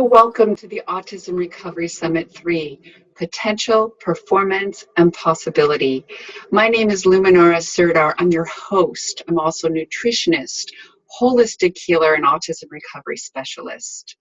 Welcome to the Autism Recovery Summit 3, Potential, Performance, and Possibility. My name is Luminara Sirdar. I'm your host. I'm also a nutritionist, holistic healer, and autism recovery specialist.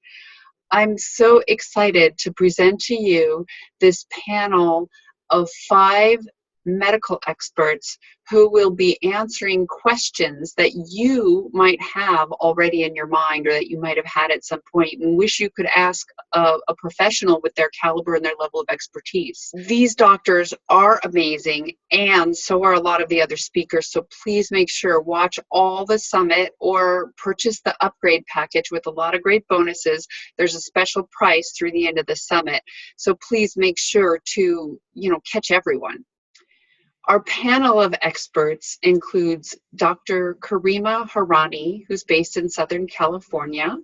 I'm so excited to present to you this panel of 5 medical experts who will be answering questions that you might have already in your mind or that you might have had at some point and wish you could ask a professional with their caliber and their level of expertise. These doctors are amazing, and so are a lot of the other speakers, so please make sure watch all the summit or purchase the upgrade package with a lot of great bonuses. There's a special price through the end of the summit, so please make sure to catch everyone. Our panel of experts includes Dr. Karima Harani, who's based in Southern California,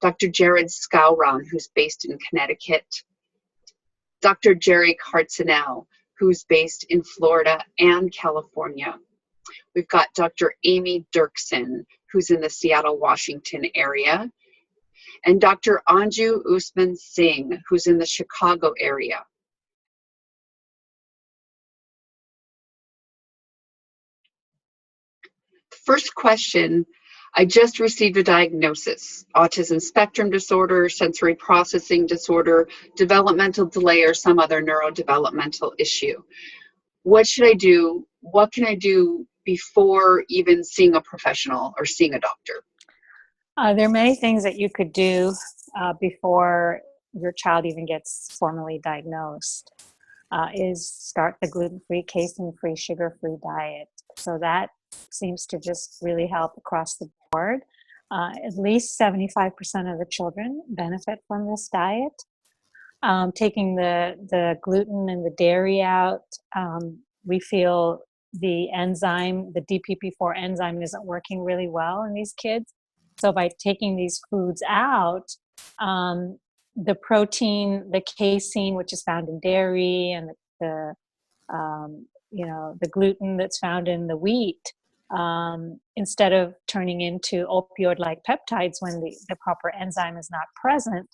Dr. Jared Skowron, who's based in Connecticut, Dr. Jerry Hartzenell, who's based in Florida and California. We've got Dr. Amy Dirksen, who's in the Seattle, Washington area, and Dr. Anju Usman Singh, who's in the Chicago area. First question, I just received a diagnosis, autism spectrum disorder, sensory processing disorder, developmental delay, or some other neurodevelopmental issue. What should I do? What can I do before even seeing a professional or seeing a doctor? There are many things that you could do before your child even gets formally diagnosed. Is start the gluten-free, casein-free, sugar-free diet. So that seems to just really help across the board. At least 75% of the children benefit from this diet. Taking the gluten and the dairy out, we feel the enzyme, the DPP4 enzyme, isn't working really well in these kids. So by taking these foods out, the protein, the casein, which is found in dairy, and the gluten that's found in the wheat, instead of turning into opioid-like peptides when the proper enzyme is not present.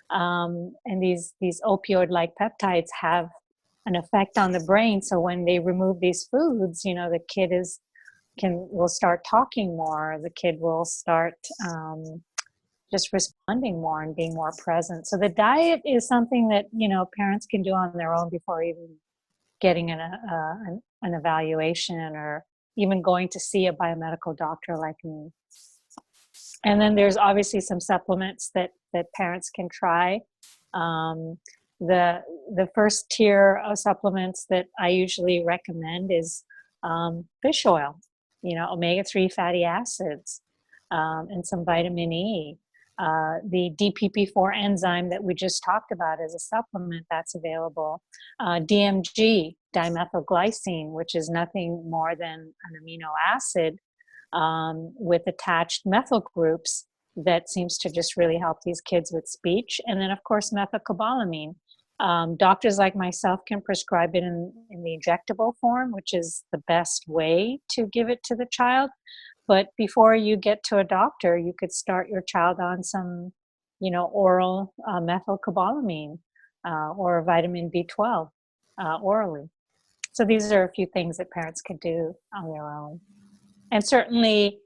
And these opioid-like peptides have an effect on the brain. So when they remove these foods, the kid will start talking more. The kid will start just responding more and being more present. So the diet is something that parents can do on their own before even getting an evaluation or even going to see a biomedical doctor like me. And then there's obviously some supplements that parents can try. The first tier of supplements that I usually recommend is fish oil, omega-3 fatty acids, and some vitamin E. The DPP4 enzyme that we just talked about as a supplement that's available. DMG, dimethylglycine, which is nothing more than an amino acid with attached methyl groups that seems to just really help these kids with speech. And then, of course, methylcobalamin. Doctors like myself can prescribe it in the injectable form, which is the best way to give it to the child. But before you get to a doctor, you could start your child on some, oral methylcobalamin or vitamin B12 orally. So these are a few things that parents could do on their own. And certainly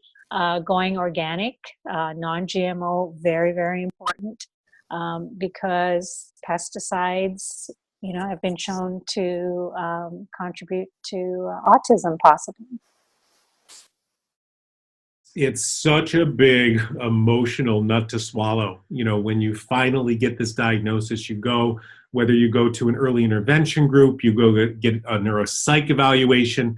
going organic, non-GMO, very, very important because pesticides, have been shown to contribute to autism possibly. It's such a big emotional nut to swallow. When you finally get this diagnosis, whether you go to an early intervention group, you go get a neuropsych evaluation.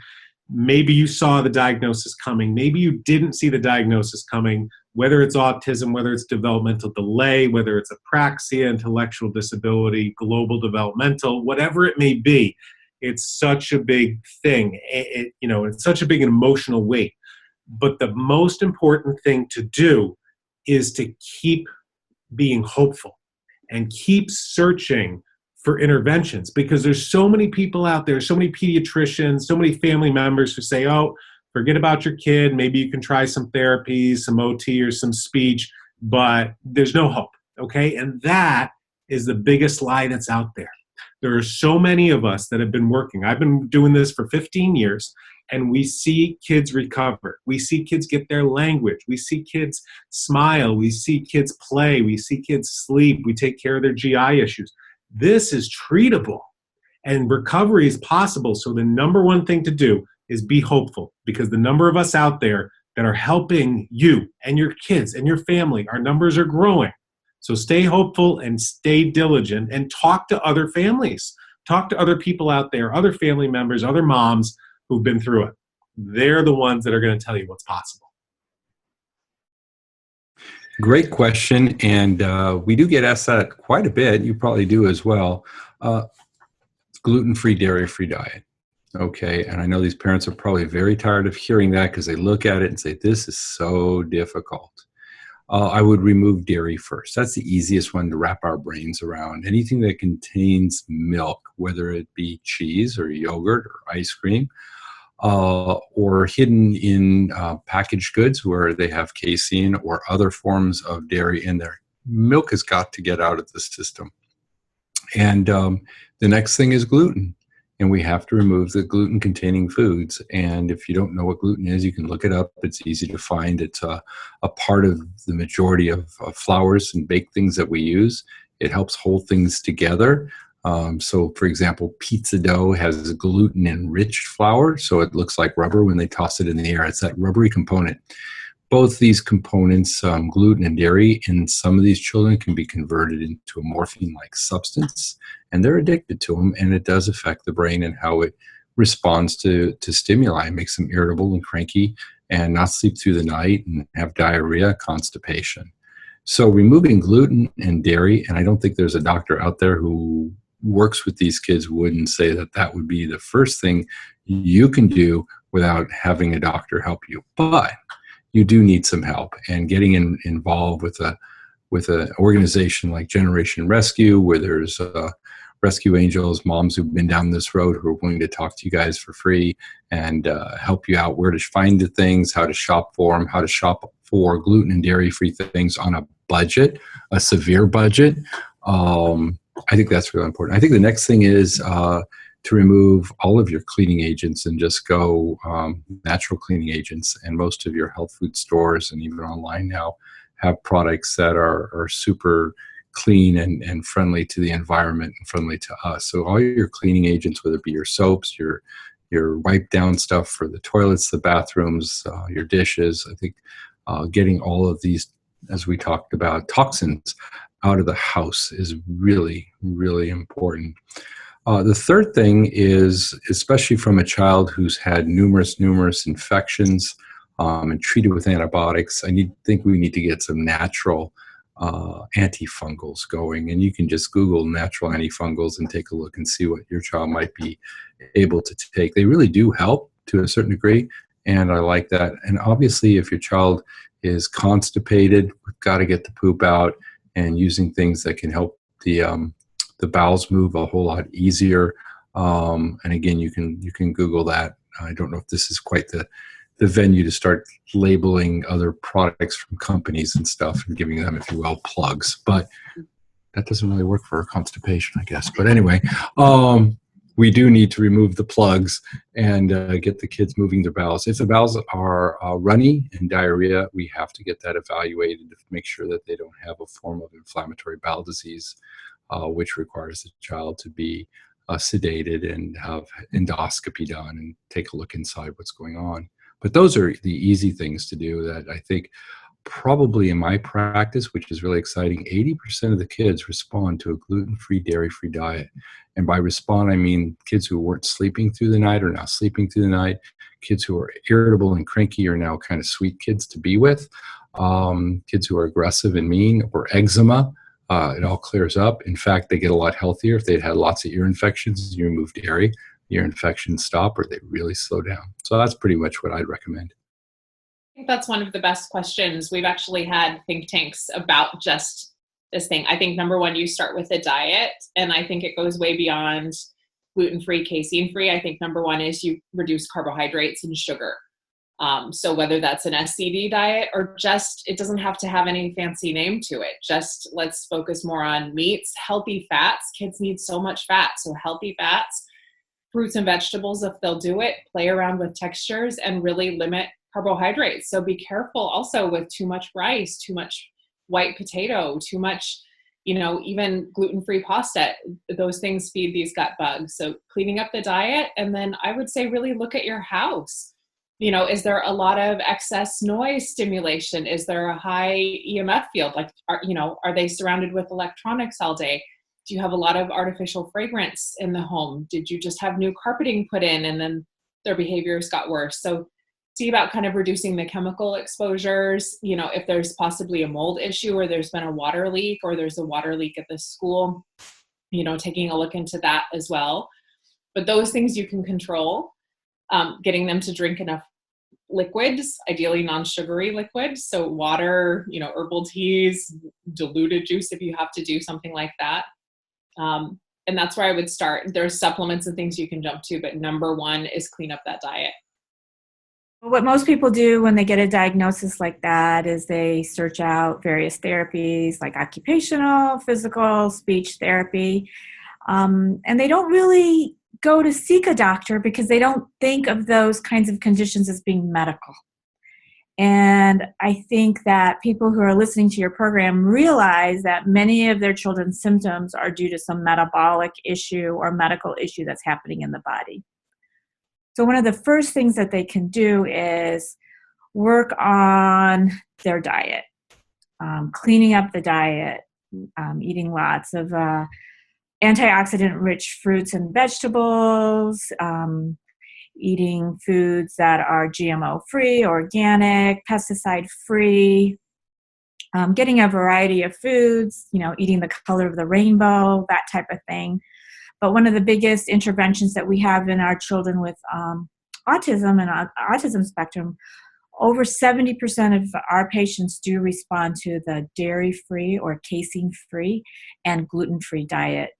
Maybe you saw the diagnosis coming. Maybe you didn't see the diagnosis coming, whether it's autism, whether it's developmental delay, whether it's apraxia, intellectual disability, global developmental, whatever it may be. It's such a big thing. It's such a big emotional weight. But the most important thing to do is to keep being hopeful and keep searching for interventions, because there's so many people out there, so many pediatricians, so many family members who say, oh, forget about your kid. Maybe you can try some therapies, some OT or some speech, but there's no hope. okay? And that is the biggest lie that's out there. There are so many of us that have been working. I've been doing this for 15 years, and we see kids recover. We see kids get their language. We see kids smile. We see kids play. We see kids sleep. We take care of their GI issues. This is treatable, and recovery is possible. So the number one thing to do is be hopeful, because the number of us out there that are helping you and your kids and your family, our numbers are growing. So stay hopeful and stay diligent, and talk to other families. Talk to other people out there, other family members, other moms who've been through it. They're the ones that are going to tell you what's possible. Great question. And we do get asked that quite a bit. You probably do as well. Gluten-free, dairy-free diet. Okay. And I know these parents are probably very tired of hearing that, because they look at it and say, this is so difficult. I would remove dairy first. That's the easiest one to wrap our brains around. Anything that contains milk, whether it be cheese or yogurt or ice cream, or hidden in packaged goods where they have casein or other forms of dairy in there. Milk has got to get out of the system. And the next thing is gluten. And we have to remove the gluten-containing foods. And if you don't know what gluten is, you can look it up. It's easy to find. It's a part of the majority of flours and baked things that we use. It helps hold things together. So, for example, pizza dough has gluten-enriched flour, so it looks like rubber when they toss it in the air. It's that rubbery component. Both these components, gluten and dairy, in some of these children can be converted into a morphine-like substance, and they're addicted to them, and it does affect the brain and how it responds to stimuli. It makes them irritable and cranky and not sleep through the night and have diarrhea, constipation. So removing gluten and dairy, and I don't think there's a doctor out there who works with these kids wouldn't say that that would be the first thing you can do without having a doctor help you. But you do need some help, and getting involved with an organization like Generation Rescue, where there's rescue angels, moms who've been down this road who are willing to talk to you guys for free and help you out where to find the things, how to shop for them, how to shop for gluten and dairy-free things on a budget, a severe budget. I think that's really important. I think the next thing is to remove all of your cleaning agents and just go natural cleaning agents. And most of your health food stores and even online now have products that are super clean and friendly to the environment and friendly to us. So all your cleaning agents, whether it be your soaps, your wipe down stuff for the toilets, the bathrooms, your dishes, I think getting all of these, as we talked about, toxins out of the house is really, really important. The third thing is, especially from a child who's had numerous infections and treated with antibiotics, think we need to get some natural antifungals going. And you can just Google natural antifungals and take a look and see what your child might be able to take. They really do help to a certain degree, and I like that. And obviously, if your child is constipated, we've got to get the poop out, and using things that can help the bowels move a whole lot easier. And again, you can Google that. I don't know if this is quite the venue to start labeling other products from companies and stuff and giving them, if you will, plugs. But that doesn't really work for constipation, I guess. But anyway, we do need to remove the plugs and get the kids moving their bowels. If the bowels are runny and diarrhea, we have to get that evaluated to make sure that they don't have a form of inflammatory bowel disease, which requires the child to be sedated and have endoscopy done and take a look inside what's going on. But those are the easy things to do that I think probably in my practice, which is really exciting, 80% of the kids respond to a gluten-free, dairy-free diet. And by respond, I mean kids who weren't sleeping through the night are now sleeping through the night. Kids who are irritable and cranky are now kind of sweet kids to be with. Kids who are aggressive and mean, or eczema, it all clears up. In fact, they get a lot healthier. If they'd had lots of ear infections, you remove dairy, ear infections stop, or they really slow down. So that's pretty much what I'd recommend. I think that's one of the best questions. We've actually had think tanks about just this thing. I think number one, you start with a diet, and I think it goes way beyond gluten-free, casein-free. I think number one is you reduce carbohydrates and sugar. So whether that's an SCD diet or just, it doesn't have to have any fancy name to it. Just let's focus more on meats, healthy fats. Kids need so much fat. So healthy fats, fruits and vegetables, if they'll do it, play around with textures and really limit carbohydrates. So be careful also with too much rice, too much white potato, too much, even gluten-free pasta. Those things feed these gut bugs. So cleaning up the diet. And then I would say really look at your house. Is there a lot of excess noise stimulation? Is there a high EMF field? Like, are they surrounded with electronics all day? Do you have a lot of artificial fragrance in the home? Did you just have new carpeting put in and then their behaviors got worse? So see about kind of reducing the chemical exposures. If there's possibly a mold issue or there's been a water leak or there's a water leak at the school, taking a look into that as well. But those things you can control. Getting them to drink enough liquids, ideally non-sugary liquids. So water, herbal teas, diluted juice if you have to do something like that. And that's where I would start. There's supplements and things you can jump to, but number one is clean up that diet. What most people do when they get a diagnosis like that is they search out various therapies like occupational, physical, speech therapy. And they don't really go to seek a doctor because they don't think of those kinds of conditions as being medical. And I think that people who are listening to your program realize that many of their children's symptoms are due to some metabolic issue or medical issue that's happening in the body. So one of the first things that they can do is work on their diet, cleaning up the diet, eating lots of antioxidant-rich fruits and vegetables, eating foods that are GMO-free, organic, pesticide-free, getting a variety of foods, eating the color of the rainbow, that type of thing. But one of the biggest interventions that we have in our children with autism and autism spectrum, over 70% of our patients do respond to the dairy-free or casein-free and gluten-free diet.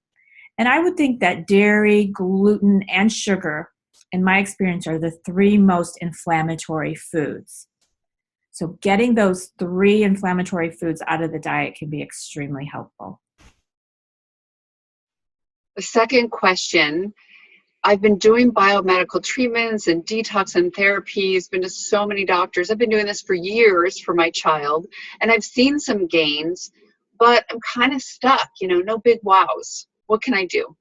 And I would think that dairy, gluten, and sugar, in my experience, are the three most inflammatory foods. So getting those three inflammatory foods out of the diet can be extremely helpful. The second question, I've been doing biomedical treatments and detox and therapies, been to so many doctors. I've been doing this for years for my child, and I've seen some gains, but I'm kind of stuck, no big wows. What can I do?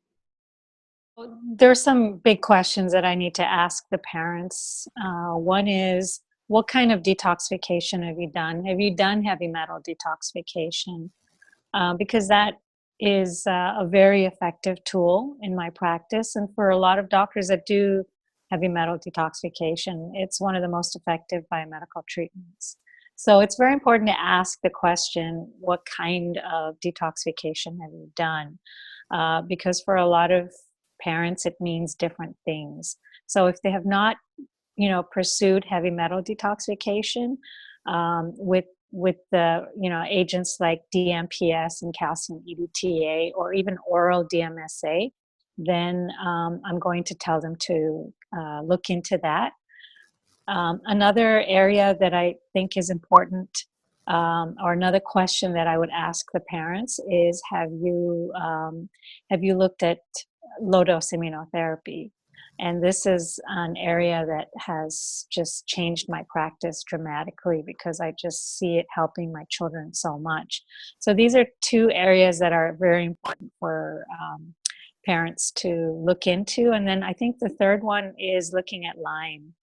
There's some big questions that I need to ask the parents. One is, what kind of detoxification have you done? Have you done heavy metal detoxification? Because that is a very effective tool in my practice. And for a lot of doctors that do heavy metal detoxification, it's one of the most effective biomedical treatments. So it's very important to ask the question, what kind of detoxification have you done? Because for a lot of parents, it means different things. So if they have not, pursued heavy metal detoxification with the, agents like DMPS and calcium EDTA or even oral DMSA, then I'm going to tell them to look into that. Another area that I think is important, or another question that I would ask the parents is, have you looked at low-dose immunotherapy? And this is an area that has just changed my practice dramatically because I just see it helping my children so much. So these are two areas that are very important for parents to look into. And then I think the third one is looking at Lyme.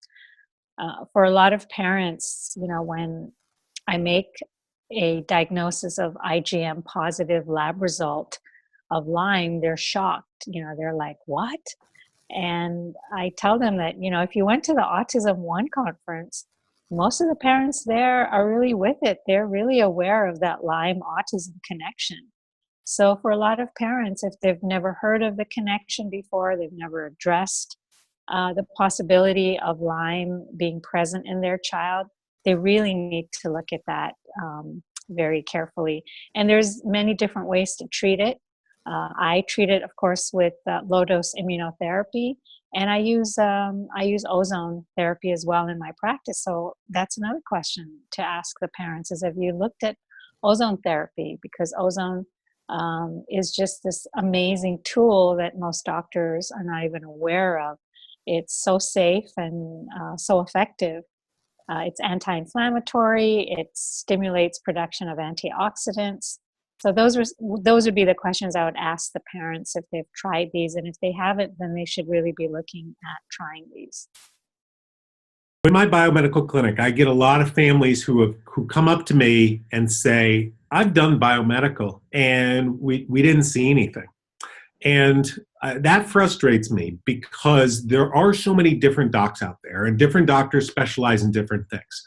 For a lot of parents, when I make a diagnosis of IgM positive lab result of Lyme, they're shocked. They're like, what? And I tell them that, if you went to the Autism One conference, most of the parents there are really with it. They're really aware of that Lyme autism connection. So for a lot of parents, if they've never heard of the connection before, they've never addressed the possibility of Lyme being present in their child, they really need to look at that very carefully. And there's many different ways to treat it. I treat it, of course, with low-dose immunotherapy, And I use ozone therapy as well in my practice. So that's another question to ask the parents: is, have you looked at ozone therapy? Because ozone is just this amazing tool that most doctors are not even aware of. It's so safe and so effective. It's anti-inflammatory. It stimulates production of antioxidants. So those would be the questions I would ask the parents if they've tried these, and if they haven't, then they should really be looking at trying these. In my biomedical clinic, I get a lot of families who come up to me and say, "I've done biomedical and we didn't see anything." And that frustrates me, because there are so many different docs out there, and different doctors specialize in different things.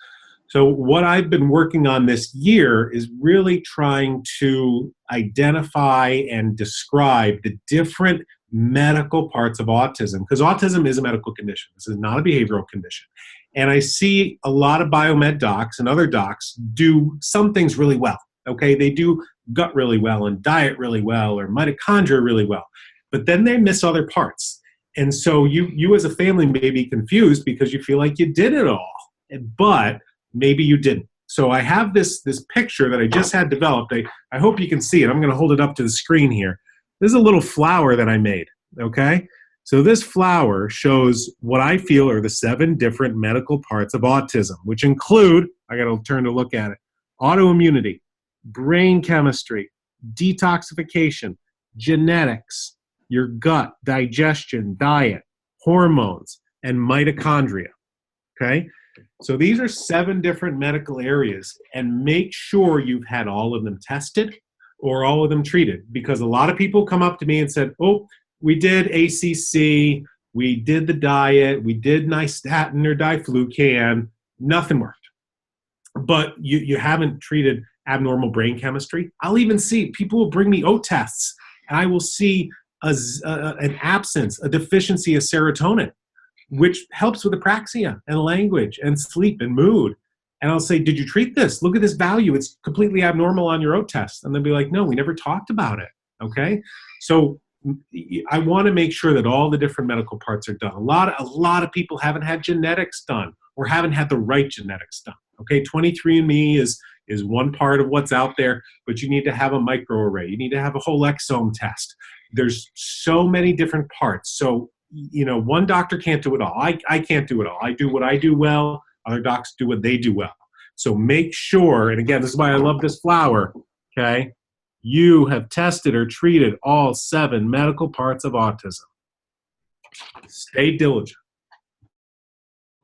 So what I've been working on this year is really trying to identify and describe the different medical parts of autism, because autism is a medical condition. This is not a behavioral condition. And I see a lot of biomed docs and other docs do some things really well. Okay, they do gut really well and diet really well, or mitochondria really well, but then they miss other parts. And so you as a family may be confused because you feel like you did it all, but maybe you didn't. So I have this picture that I just had developed. I hope you can see it. I'm going to hold it up to the screen here. This is a little flower that I made, okay? So this flower shows what I feel are the 7 different medical parts of autism, which include, I got to turn to look at it, autoimmunity, brain chemistry, detoxification, genetics, your gut, digestion, diet, hormones, and mitochondria, okay? So these are 7 different medical areas, and make sure you've had all of them tested or all of them treated, because a lot of people come up to me and said, "Oh, we did ACC, we did the diet, we did nystatin or diflucan, nothing worked." But you haven't treated abnormal brain chemistry. I'll even see, people will bring me O tests, and I will see an absence, a deficiency of serotonin, which helps with apraxia and language and sleep and mood. And I'll say, "Did you treat this? Look at this value. It's completely abnormal on your O test." And they'll be like, "No, we never talked about it." Okay? So I want to make sure that all the different medical parts are done. A lot of people haven't had genetics done, or haven't had the right genetics done. Okay? 23andMe is one part of what's out there, but you need to have a microarray. You need to have a whole exome test. There's so many different parts. So, one doctor can't do it all. I can't do it all. I do what I do well. Other docs do what they do well. So make sure, and again, this is why I love this flower, okay? You have tested or treated all 7 medical parts of autism. Stay diligent.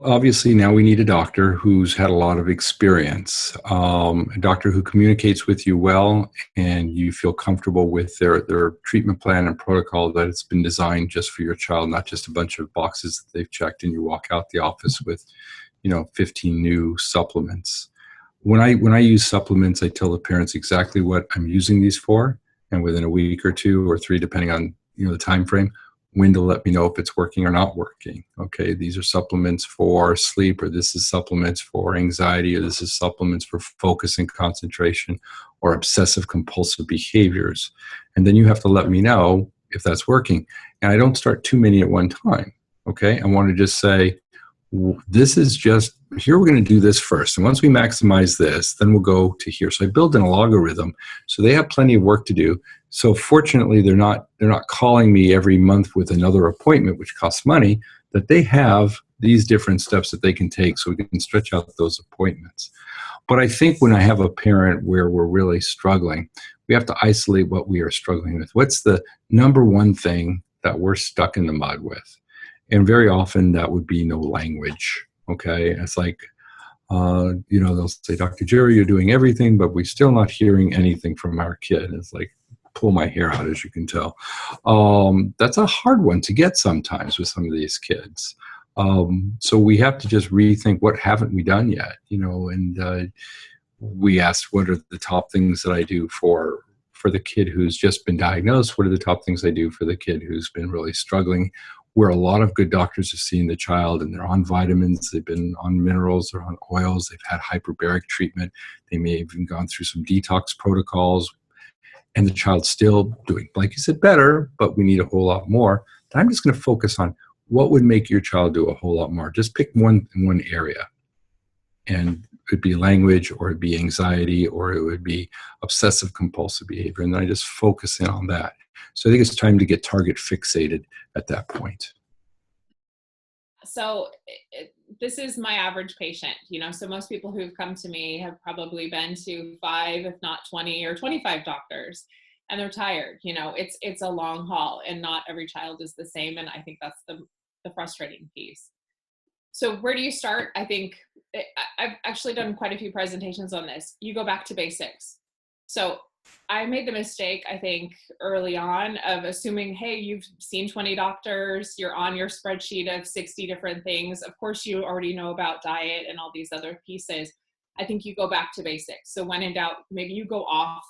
Obviously, now we need a doctor who's had a lot of experience, a doctor who communicates with you well, and you feel comfortable with their treatment plan and protocol, that it's been designed just for your child, not just a bunch of boxes that they've checked and you walk out the office with, 15 new supplements. When I use supplements, I tell the parents exactly what I'm using these for, and within a week or 2 or 3, depending on the time frame, when to let me know if it's working or not working. Okay, these are supplements for sleep, or this is supplements for anxiety, or this is supplements for focus and concentration, or obsessive compulsive behaviors. And then you have to let me know if that's working. And I don't start too many at one time. Okay, I want to just say, this is just, here we're going to do this first. And once we maximize this, then we'll go to here. So I build in a logarithm, so they have plenty of work to do. So fortunately, they're not calling me every month with another appointment, which costs money, that they have these different steps that they can take so we can stretch out those appointments. But I think when I have a parent where we're really struggling, we have to isolate what we are struggling with. What's the number one thing that we're stuck in the mud with? And very often that would be no language, okay? It's like, they'll say, "Dr. Jerry, you're doing everything, but we're still not hearing anything from our kid." It's like, pull my hair out, as you can tell. That's a hard one to get sometimes with some of these kids. So we have to just rethink, what haven't we done yet? And we asked, what are the top things that I do for the kid who's just been diagnosed? What are the top things I do for the kid who's been really struggling? Where a lot of good doctors have seen the child and they're on vitamins, they've been on minerals, they're on oils, they've had hyperbaric treatment, they may have even gone through some detox protocols, and the child's still doing, like you said, better, but we need a whole lot more. Then I'm just going to focus on, what would make your child do a whole lot more? Just pick one area. And it could be language, or it'd be anxiety, or it would be obsessive compulsive behavior. And then I just focus in on that. So I think it's time to get target fixated at that point. So this is my average patient, so most people who've come to me have probably been to 5, if not 20 or 25 doctors, and they're tired. It's a long haul, and not every child is the same. And I think that's the frustrating piece. So where do you start? I think I've actually done quite a few presentations on this. You go back to basics. So I made the mistake, I think, early on of assuming, hey, you've seen 20 doctors, you're on your spreadsheet of 60 different things. Of course, you already know about diet and all these other pieces. I think you go back to basics. So when in doubt, maybe you go off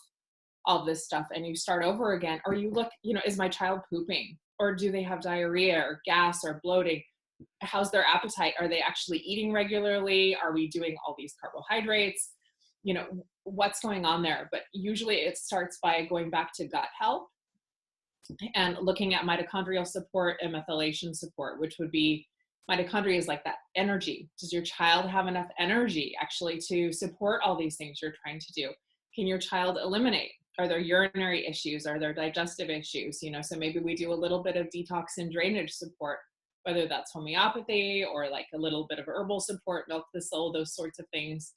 all this stuff and you start over again, or you look, is my child pooping, or do they have diarrhea or gas or bloating? How's their appetite? Are they actually eating regularly? Are we doing all these carbohydrates? What's going on there? But usually it starts by going back to gut health and looking at mitochondrial support and methylation support, which would be, mitochondria is like that energy. Does your child have enough energy actually to support all these things you're trying to do? Can your child eliminate? Are there urinary issues? Are there digestive issues? So maybe we do a little bit of detox and drainage support, whether that's homeopathy or like a little bit of herbal support, milk thistle, those sorts of things.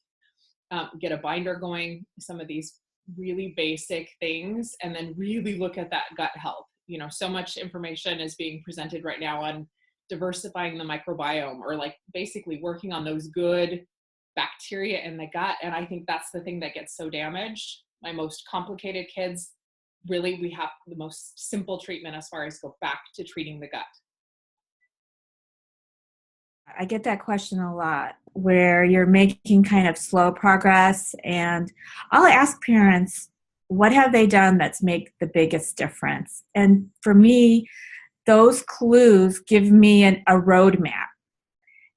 Get a binder going, some of these really basic things, and then really look at that gut health. So much information is being presented right now on diversifying the microbiome, or like basically working on those good bacteria in the gut. And I think that's the thing that gets so damaged. My most complicated kids, really, we have the most simple treatment as far as go back to treating the gut. I get that question a lot, where you're making kind of slow progress, and I'll ask parents, what have they done that's made the biggest difference? And for me, those clues give me a roadmap,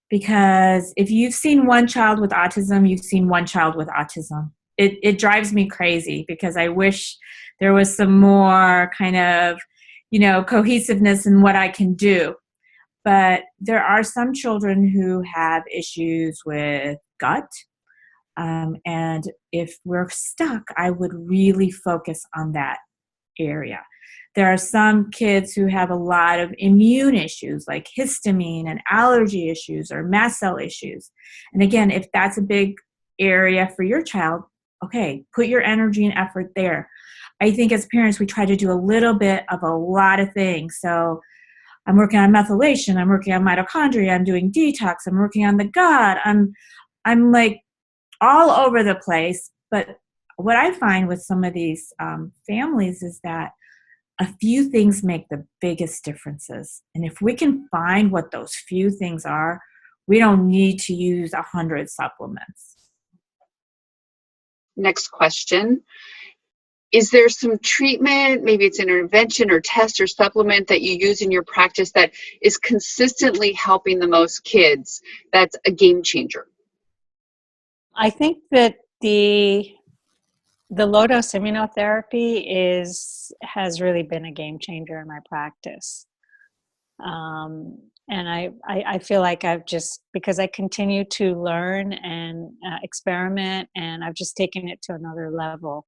because if you've seen one child with autism, you've seen one child with autism. It drives me crazy, because I wish there was some more kind of, cohesiveness in what I can do. But there are some children who have issues with gut. And if we're stuck, I would really focus on that area. There are some kids who have a lot of immune issues, like histamine and allergy issues or mast cell issues. And again, if that's a big area for your child, okay, put your energy and effort there. I think as parents, we try to do a little bit of a lot of things. So I'm working on methylation, I'm working on mitochondria, I'm doing detox, I'm working on the gut, I'm like all over the place. But what I find with some of these families is that a few things make the biggest differences. And if we can find what those few things are, we don't need to use 100 supplements. Next question. Is there some treatment, maybe it's an intervention or test or supplement that you use in your practice that is consistently helping the most kids, that's a game changer? I think that the low-dose immunotherapy has really been a game changer in my practice. And I feel like I've just, because I continue to learn and experiment, and I've just taken it to another level.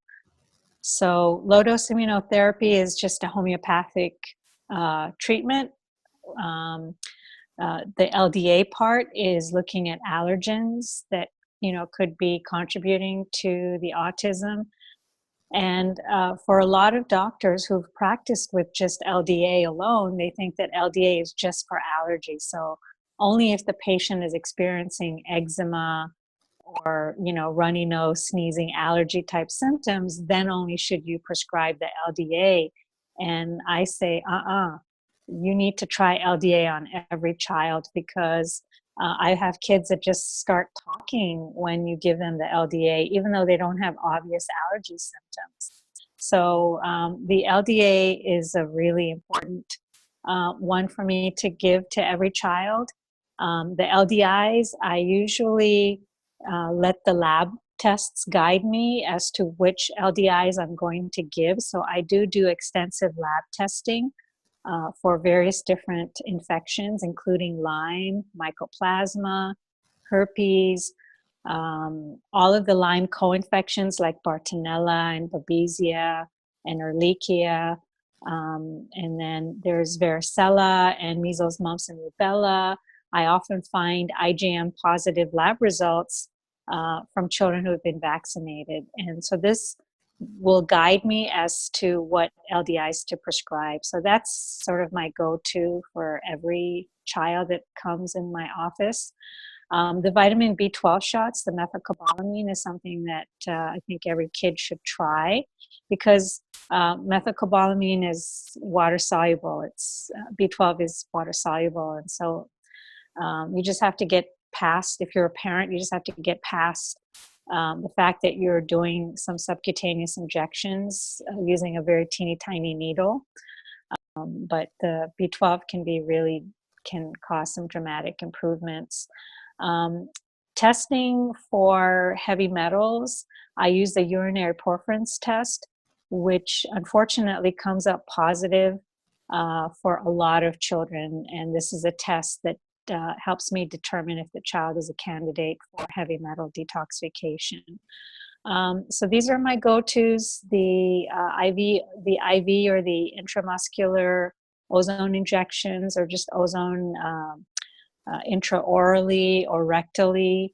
So low-dose immunotherapy is just a homeopathic treatment. The LDA part is looking at allergens that could be contributing to the autism. And for a lot of doctors who've practiced with just LDA alone, they think that LDA is just for allergies. So only if the patient is experiencing eczema or runny nose, sneezing, allergy type symptoms, then only should you prescribe the LDA. And I say, you need to try LDA on every child, because I have kids that just start talking when you give them the LDA, even though they don't have obvious allergy symptoms. So the LDA is a really important one for me to give to every child. The LDIs, I usually let the lab tests guide me as to which LDIs I'm going to give. So I do extensive lab testing for various different infections, including Lyme, mycoplasma, herpes, all of the Lyme co-infections like Bartonella and Babesia and Ehrlichia. And then there's varicella and measles, mumps, and rubella. I often find IgM positive lab results from children who have been vaccinated. And so this will guide me as to what LDIs to prescribe. So that's sort of my go-to for every child that comes in my office. The vitamin B12 shots, the methylcobalamin, is something that I think every kid should try, because methylcobalamin is water soluble. It's B12 is water soluble, and so you just have to get past. If you're a parent, you just have to get past the fact that you're doing some subcutaneous injections using a very teeny tiny needle. But the B12 can cause some dramatic improvements. Testing for heavy metals, I use the urinary porphyrins test, which unfortunately comes up positive for a lot of children. And this is a test that helps me determine if the child is a candidate for heavy metal detoxification. So these are my go-tos: the IV or the intramuscular ozone injections, or just ozone intraorally or rectally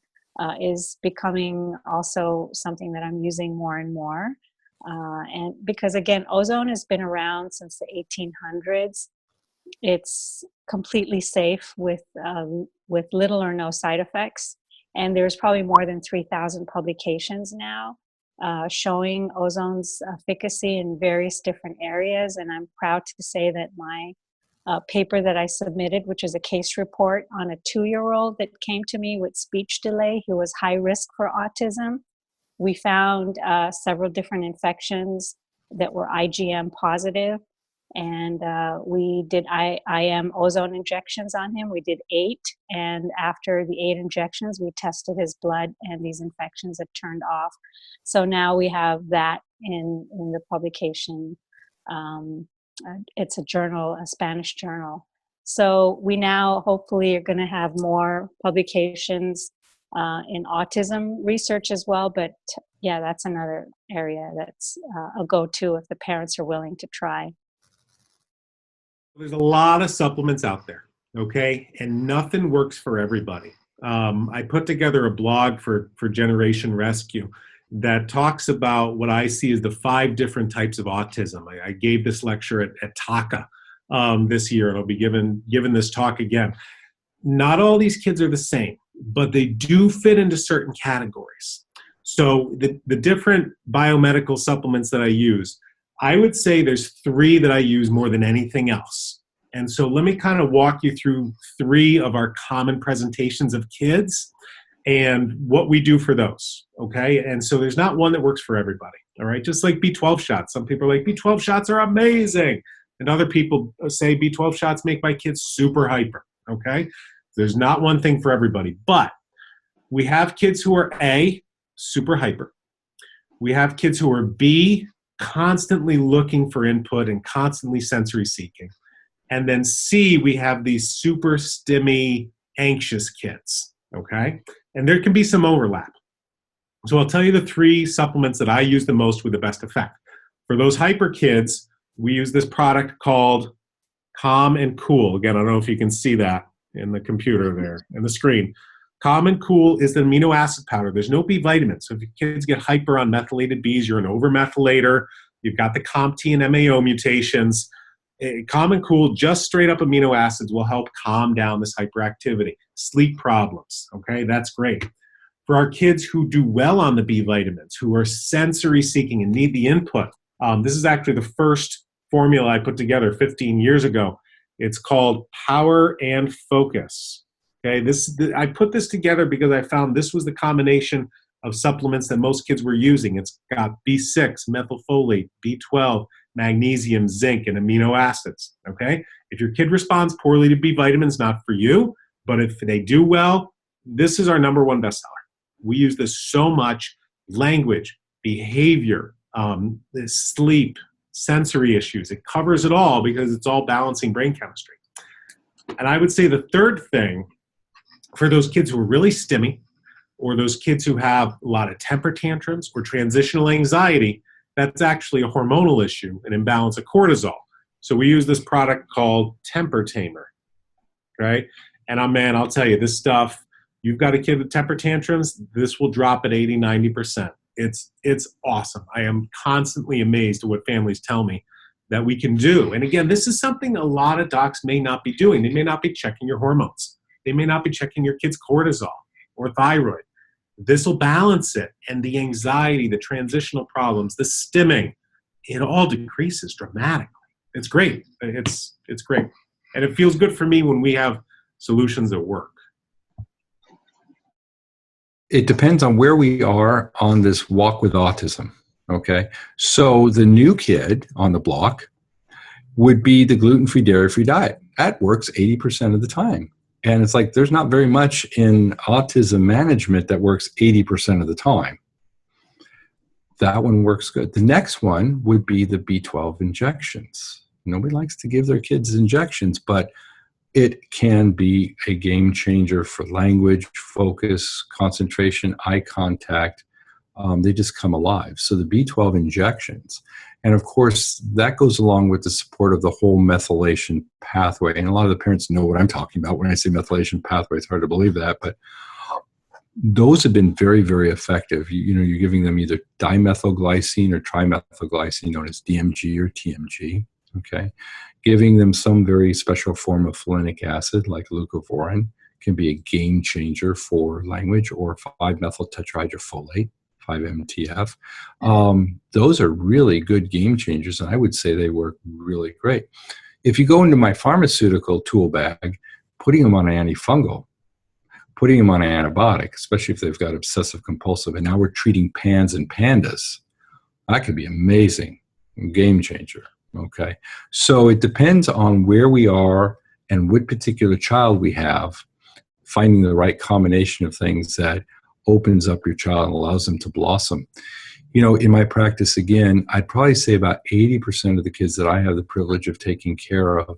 is becoming also something that I'm using more and more. And because again, ozone has been around since the 1800s. It's completely safe with little or no side effects. And there's probably more than 3,000 publications now showing ozone's efficacy in various different areas. And I'm proud to say that my paper that I submitted, which is a case report on a 2-year-old that came to me with speech delay, who was high risk for autism. We found several different infections that were IgM positive. And we did IM ozone injections on him. We did 8. And after the 8 injections, we tested his blood, and these infections had turned off. So now we have that in the publication. It's a journal, a Spanish journal. So we now hopefully are going to have more publications in autism research as well. But yeah, that's another area that's a go-to if the parents are willing to try. There's a lot of supplements out there, okay? And nothing works for everybody. I put together a blog for Generation Rescue that talks about what I see as the 5 different types of autism. I gave this lecture at TACA this year, and I'll be giving this talk again. Not all these kids are the same, but they do fit into certain categories. So the different biomedical supplements that I use, I would say there's 3 that I use more than anything else. And so let me kind of walk you through 3 of our common presentations of kids and what we do for those, okay? And so there's not one that works for everybody, all right? Just like B12 shots. Some people are like, B12 shots are amazing. And other people say B12 shots make my kids super hyper, okay? There's not one thing for everybody. But we have kids who are A, super hyper. We have kids who are B, constantly looking for input and constantly sensory seeking. And then C, we have these super stimmy, anxious kids, okay? And there can be some overlap. So I'll tell you the 3 supplements that I use the most with the best effect. For those hyper kids, we use this product called Calm and Cool. Again, I don't know if you can see that in the computer there, in the screen. Calm and Cool is the amino acid powder. There's no B vitamins. So if your kids get hyper on methylated Bs, you're an overmethylator. You've got the COMT and MAO mutations. Calm and Cool, just straight up amino acids, will help calm down this hyperactivity. Sleep problems, okay, that's great. For our kids who do well on the B vitamins, who are sensory seeking and need the input, this is actually the first formula I put together 15 years ago. It's called Power and Focus. Okay, I put this together because I found this was the combination of supplements that most kids were using. It's got B6, methylfolate, B12, magnesium, zinc, and amino acids, okay? If your kid responds poorly to B vitamins, not for you, but if they do well, this is our #1 bestseller. We use this so much. Language, behavior, sleep, sensory issues. It covers it all because it's all balancing brain chemistry. And I would say the third thing for those kids who are really stimmy, or those kids who have a lot of temper tantrums or transitional anxiety, that's actually a hormonal issue, an imbalance of cortisol. So we use this product called Temper Tamer, right? And I'll tell you, this stuff, you've got a kid with temper tantrums, this will drop at 80, 90%. It's awesome. I am constantly amazed at what families tell me that we can do. And again, this is something a lot of docs may not be doing. They may not be checking your hormones. They may not be checking your kid's cortisol or thyroid. This will balance it. And the anxiety, the transitional problems, the stimming, it all decreases dramatically. It's great. It's great. And it feels good for me when we have solutions that work. It depends on where we are on this walk with autism. Okay. So the new kid on the block would be the gluten-free, dairy-free diet. That works 80% of the time. And it's like, there's not very much in autism management that works 80% of the time. That one works good. The next one would be the B12 injections. Nobody likes to give their kids injections, but it can be a game changer for language, focus, concentration, eye contact. They just come alive. So the B12 injections. And of course, that goes along with the support of the whole methylation pathway. And a lot of the parents know what I'm talking about when I say methylation pathway. It's hard to believe that, but those have been very, very effective. You're giving them either dimethylglycine or trimethylglycine, known as DMG or TMG. Okay. Giving them some very special form of folinic acid like leucovorin can be a game changer for language, or 5-methyl tetrahydrofolate. 5-MTF. Those are really good game changers, and I would say they work really great. If you go into my pharmaceutical tool bag, putting them on an antifungal, putting them on an antibiotic, especially if they've got obsessive compulsive, and now we're treating PANS and PANDAS, that could be amazing, game changer. Okay, so it depends on where we are and what particular child we have, finding the right combination of things that opens up your child and allows them to blossom. In my practice, again, I'd probably say about 80% of the kids that I have the privilege of taking care of,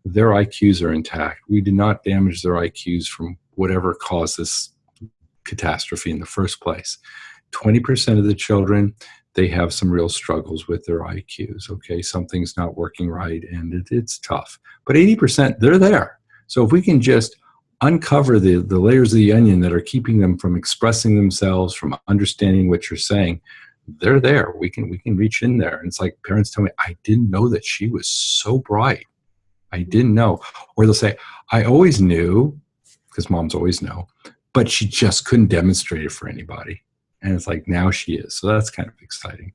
their IQs are intact. We did not damage their IQs from whatever caused this catastrophe in the first place. 20% of the children, they have some real struggles with their IQs. Okay, something's not working right, and it's tough. But 80%, they're there. So if we can just uncover the layers of the onion that are keeping them from expressing themselves, from understanding what you're saying, they're there. We can reach in there. And it's like parents tell me, I didn't know that she was so bright. I didn't know. Or they'll say, I always knew, because moms always know, but she just couldn't demonstrate it for anybody. And it's like, now she is. So that's kind of exciting.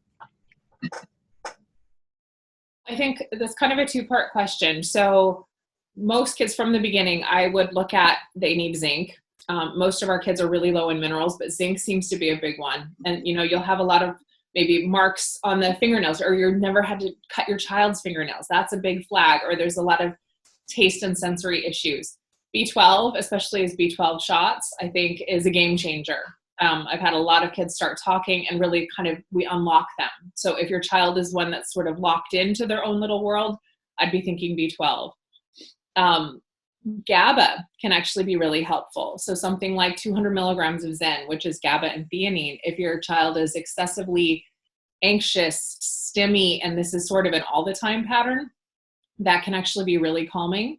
I think that's kind of a two-part question. So most kids from the beginning, I would look at, they need zinc. Most of our kids are really low in minerals, but zinc seems to be a big one. And, you'll have a lot of maybe marks on the fingernails, or you've never had to cut your child's fingernails. That's a big flag. Or there's a lot of taste and sensory issues. B12, especially as B12 shots, I think is a game changer. I've had a lot of kids start talking and really we unlock them. So if your child is one that's sort of locked into their own little world, I'd be thinking B12. GABA can actually be really helpful. So something like 200 milligrams of Zen, which is GABA and theanine, if your child is excessively anxious, stimmy, and this is sort of an all the time pattern, that can actually be really calming.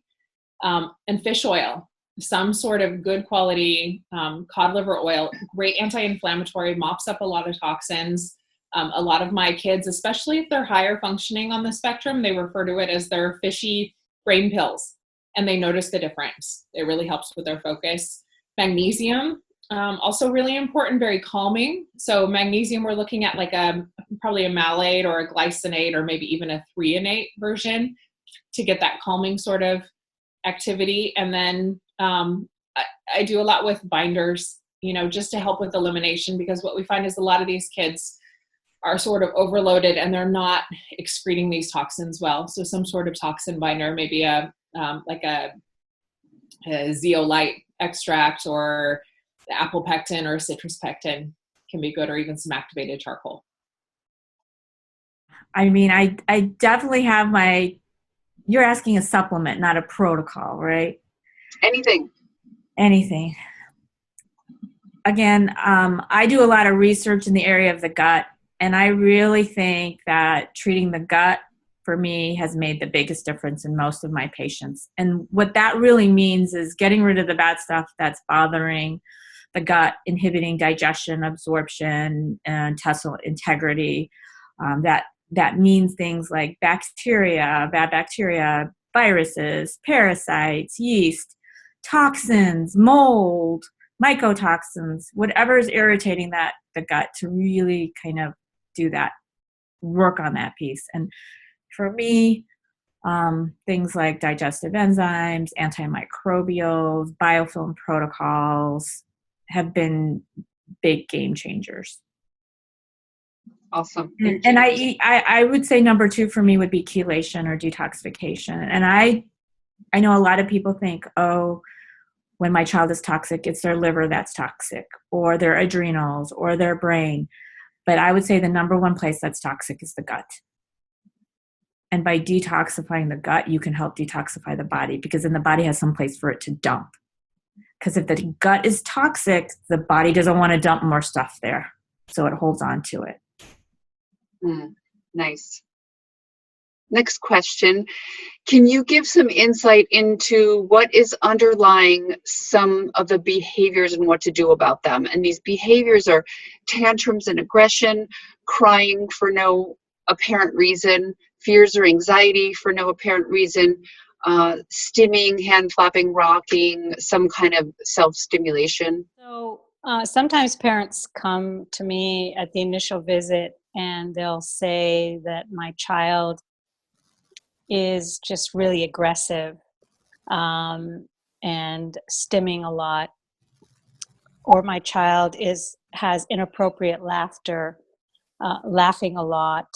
And fish oil, some sort of good quality cod liver oil, great anti-inflammatory, mops up a lot of toxins. A lot of my kids, especially if they're higher functioning on the spectrum, they refer to it as their fishy brain pills, and they notice the difference. It really helps with their focus. Magnesium, also really important, very calming. So magnesium, we're looking at like probably a malate or a glycinate or maybe even a threonate version to get that calming sort of activity. And then I do a lot with binders, just to help with elimination, because what we find is a lot of these kids are sort of overloaded and they're not excreting these toxins well. So some sort of toxin binder, maybe like a zeolite extract or the apple pectin or citrus pectin can be good, or even some activated charcoal. I mean, I definitely have you're asking a supplement, not a protocol, right? Anything. Anything. Again, I do a lot of research in the area of the gut, and I really think that treating the gut for me has made the biggest difference in most of my patients. And what that really means is getting rid of the bad stuff that's bothering the gut, inhibiting digestion, absorption, and intestinal integrity. That means things like bacteria, bad bacteria, viruses, parasites, yeast, toxins, mold, mycotoxins, whatever is irritating the gut, to really kind of do that, work on that piece. And for me, things like digestive enzymes, antimicrobials, biofilm protocols have been big game changers. Awesome. And I would say number 2 for me would be chelation or detoxification. And I know a lot of people think, oh, when my child is toxic, it's their liver that's toxic, or their adrenals, or their brain. But I would say the number 1 place that's toxic is the gut. And by detoxifying the gut, you can help detoxify the body, because then the body has some place for it to dump. Because if the gut is toxic, the body doesn't want to dump more stuff there. So it holds on to it. Nice. Next question. Can you give some insight into what is underlying some of the behaviors and what to do about them? And these behaviors are tantrums and aggression, crying for no apparent reason, fears or anxiety for no apparent reason, stimming, hand flapping, rocking, some kind of self-stimulation. So sometimes parents come to me at the initial visit and they'll say that my child is just really aggressive and stimming a lot, or my child has inappropriate laughter, laughing a lot,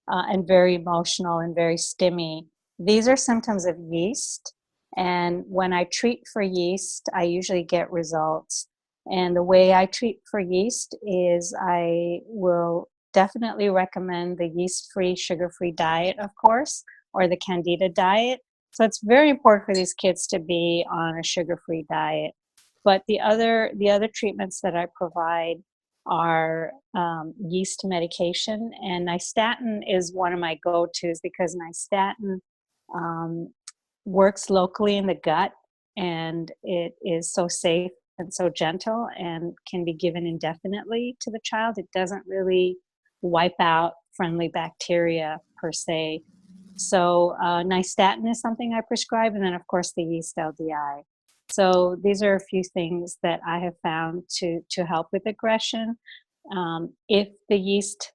and very emotional and very stimmy. These are symptoms of yeast, and when I treat for yeast, I usually get results. And the way I treat for yeast is I will definitely recommend the yeast-free, sugar-free diet, of course, or the Candida diet. So it's very important for these kids to be on a sugar-free diet. But the other treatments that I provide are yeast medication, and nystatin is one of my go-tos, because nystatin works locally in the gut, and it is so safe and so gentle and can be given indefinitely to the child. It doesn't really wipe out friendly bacteria per se. So nystatin is something I prescribe, and then of course the yeast LDI. So these are a few things that I have found to help with aggression. If the yeast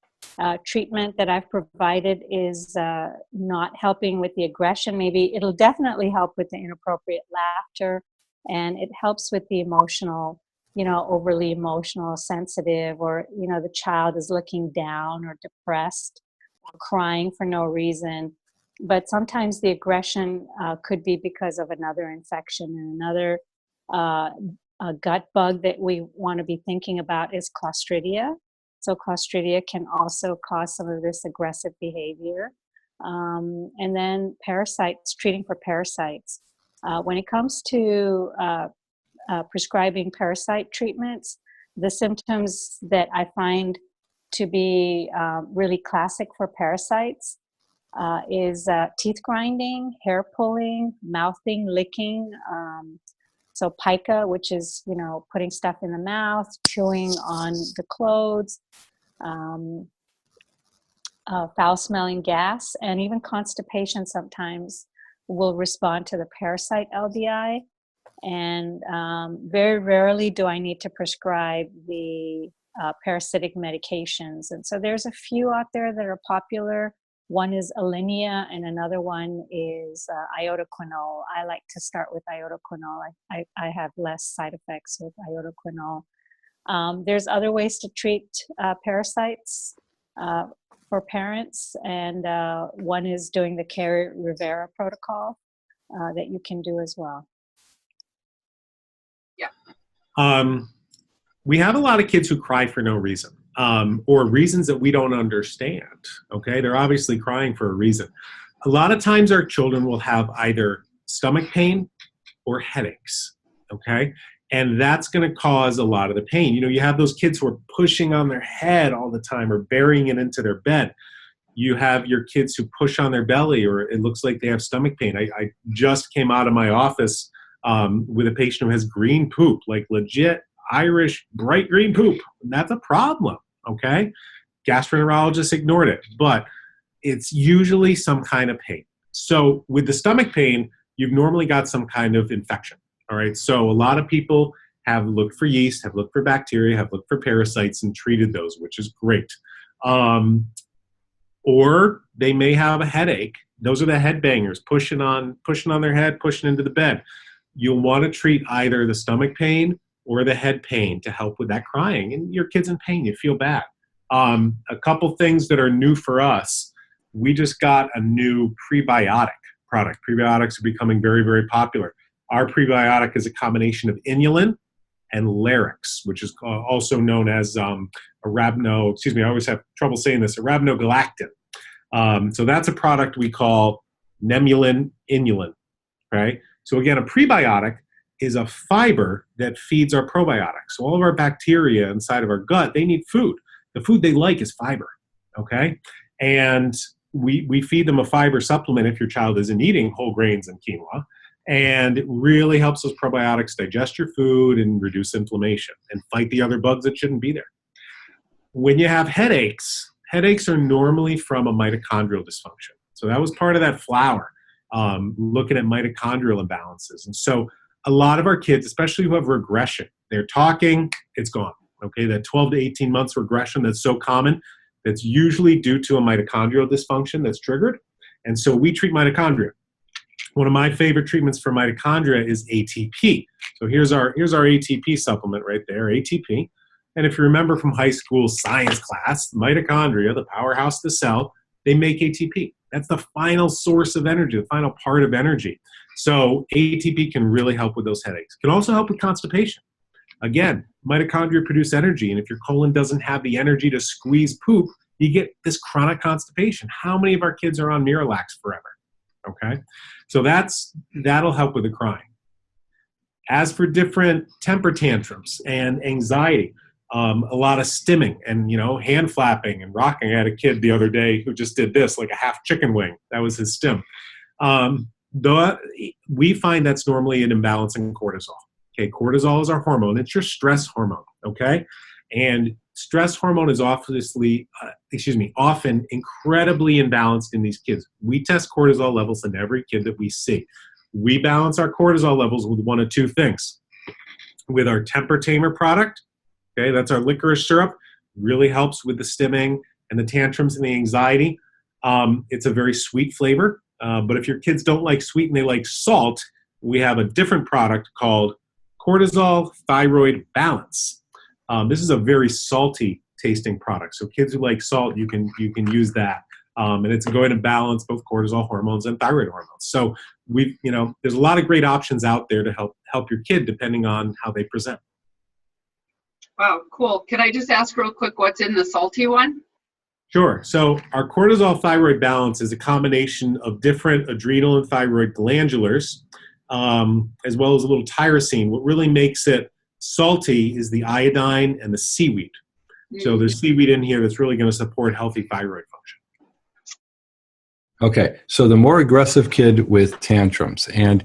treatment that I've provided is not helping with the aggression, maybe it'll definitely help with the inappropriate laughter, and it helps with the emotional, overly emotional, sensitive, or, the child is looking down or depressed or crying for no reason. But sometimes the aggression could be because of another infection, and another gut bug that we want to be thinking about is Clostridia. So Clostridia can also cause some of this aggressive behavior. And then parasites, treating for parasites. When it comes to prescribing parasite treatments, the symptoms that I find to be really classic for parasites is teeth grinding, hair pulling, mouthing, licking. So pica, which is, putting stuff in the mouth, chewing on the clothes, foul-smelling gas, and even constipation sometimes will respond to the parasite LDI. And very rarely do I need to prescribe the parasitic medications. And so there's a few out there that are popular. One is Alinea, and another one is iodoquinol. I like to start with iodoquinol. I have less side effects with iodoquinol. There's other ways to treat parasites for parents, and one is doing the Carey-Rivera protocol that you can do as well. Yeah. We have a lot of kids who cry for no reason. or reasons that we don't understand. Okay, they're obviously crying for a reason. A lot of times our children will have either stomach pain or headaches. Okay, and that's going to cause a lot of the pain. You have those kids who are pushing on their head all the time or burying it into their bed. You have your kids who push on their belly, or it looks like they have stomach pain. I just came out of my office with a patient who has green poop, like legit Irish bright green poop. That's a problem, okay? Gastroenterologists ignored it, but it's usually some kind of pain. So with the stomach pain, you've normally got some kind of infection, all right? So a lot of people have looked for yeast, have looked for bacteria, have looked for parasites and treated those, which is great. Or they may have a headache. Those are the head bangers, pushing on their head, pushing into the bed. You'll want to treat either the stomach pain or the head pain to help with that crying. And your kid's in pain, you feel bad. A couple things that are new for us. We just got a new prebiotic product. Prebiotics are becoming very, very popular. Our prebiotic is a combination of inulin and Larix, which is also known as I always have trouble saying this, arabinogalactin. So that's a product we call Nemulin Inulin, right? So again, a prebiotic is a fiber that feeds our probiotics. So all of our bacteria inside of our gut, they need food. The food they like is fiber, okay? And we feed them a fiber supplement if your child isn't eating whole grains and quinoa. And it really helps those probiotics digest your food and reduce inflammation and fight the other bugs that shouldn't be there. When you have headaches are normally from a mitochondrial dysfunction. So that was part of that flower, looking at mitochondrial imbalances. And so a lot of our kids, especially who have regression, they're talking, it's gone. Okay, that 12 to 18 months regression that's so common, that's usually due to a mitochondrial dysfunction that's triggered. And so we treat mitochondria. One of my favorite treatments for mitochondria is ATP. So here's our ATP supplement right there, ATP. And if you remember from high school science class, mitochondria, the powerhouse of the cell, they make ATP. That's the final source of energy, the final part of energy. So ATP can really help with those headaches. It can also help with constipation. Again, mitochondria produce energy, and if your colon doesn't have the energy to squeeze poop, you get this chronic constipation. How many of our kids are on Miralax forever? Okay, so that'll help with the crying. As for different temper tantrums and anxiety, a lot of stimming and hand flapping and rocking. I had a kid the other day who just did this, like a half chicken wing. That was his stim. We find that's normally an imbalance in cortisol. Okay, cortisol is our hormone. It's your stress hormone. Okay, and stress hormone is often incredibly imbalanced in these kids. We test cortisol levels in every kid that we see. We balance our cortisol levels with one of two things. With our temper tamer product, okay, that's our licorice syrup, really helps with the stimming and the tantrums and the anxiety. It's a very sweet flavor, but if your kids don't like sweet and they like salt, we have a different product called Cortisol Thyroid Balance. This is a very salty tasting product. So kids who like salt, you can use that. And it's going to balance both cortisol hormones and thyroid hormones. So there's a lot of great options out there to help your kid depending on how they present. Wow, cool. Can I just ask real quick what's in the salty one? Sure. So our cortisol thyroid balance is a combination of different adrenal and thyroid glandulars, as well as a little tyrosine. What really makes it salty is the iodine and the seaweed. So there's seaweed in here that's really going to support healthy thyroid function. Okay, so the more aggressive kid with tantrums, and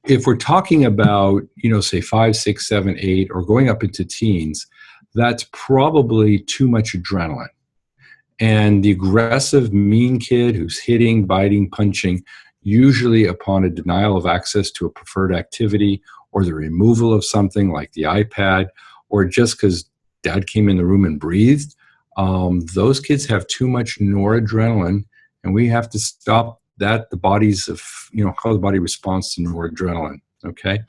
if we're talking about, say 5, 6, 7, 8, or going up into teens, that's probably too much adrenaline. And the aggressive, mean kid who's hitting, biting, punching, usually upon a denial of access to a preferred activity or the removal of something like the iPad, or just because dad came in the room and breathed, those kids have too much noradrenaline, and we have to stop that, the body's of, how the body responds to noradrenaline, okay?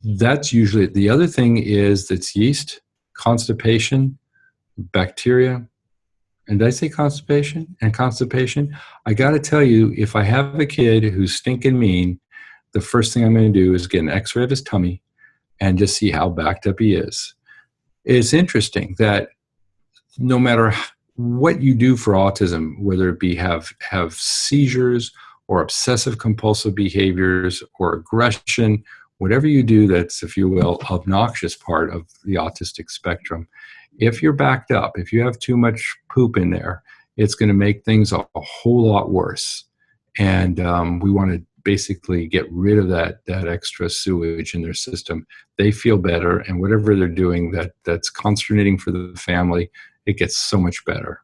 That's usually it. The other thing is that's yeast, constipation, bacteria. And did I say constipation? And constipation? I got to tell you, if I have a kid who's stinking mean, the first thing I'm going to do is get an x-ray of his tummy and just see how backed up he is. it's interesting that no matter what you do for autism, whether it be have seizures or obsessive compulsive behaviors or aggression, whatever you do that's, if you will, obnoxious part of the autistic spectrum, if you're backed up, if you have too much poop in there, it's going to make things a whole lot worse. And we want to basically get rid of that extra sewage in their system. They feel better, and whatever they're doing that's consternating for the family, it gets so much better.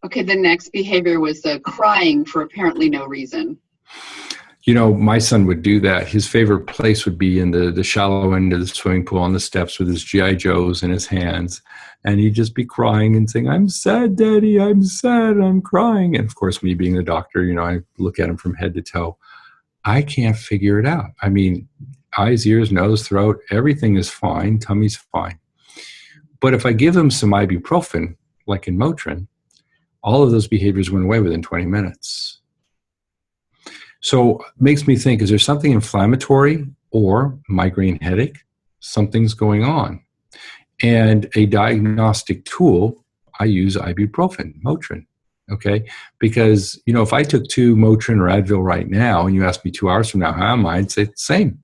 Okay, the next behavior was the crying for apparently no reason. You know, my son would do that. His favorite place would be in the shallow end of the swimming pool on the steps with his G.I. Joes in his hands. And he'd just be crying and saying, "I'm sad, Daddy, I'm sad, I'm crying." And of course, me being the doctor, you know, I look at him from head to toe. I can't figure it out. I mean, eyes, ears, nose, throat, everything is fine. Tummy's fine. But if I give him some ibuprofen, like in Motrin, all of those behaviors went away within 20 minutes. So it makes me think, is there something inflammatory or migraine headache? Something's going on. And a diagnostic tool, I use ibuprofen, Motrin, okay? Because, you know, if I took 2 Motrin or Advil right now and you asked me 2 hours from now, how am I? I'd say the same.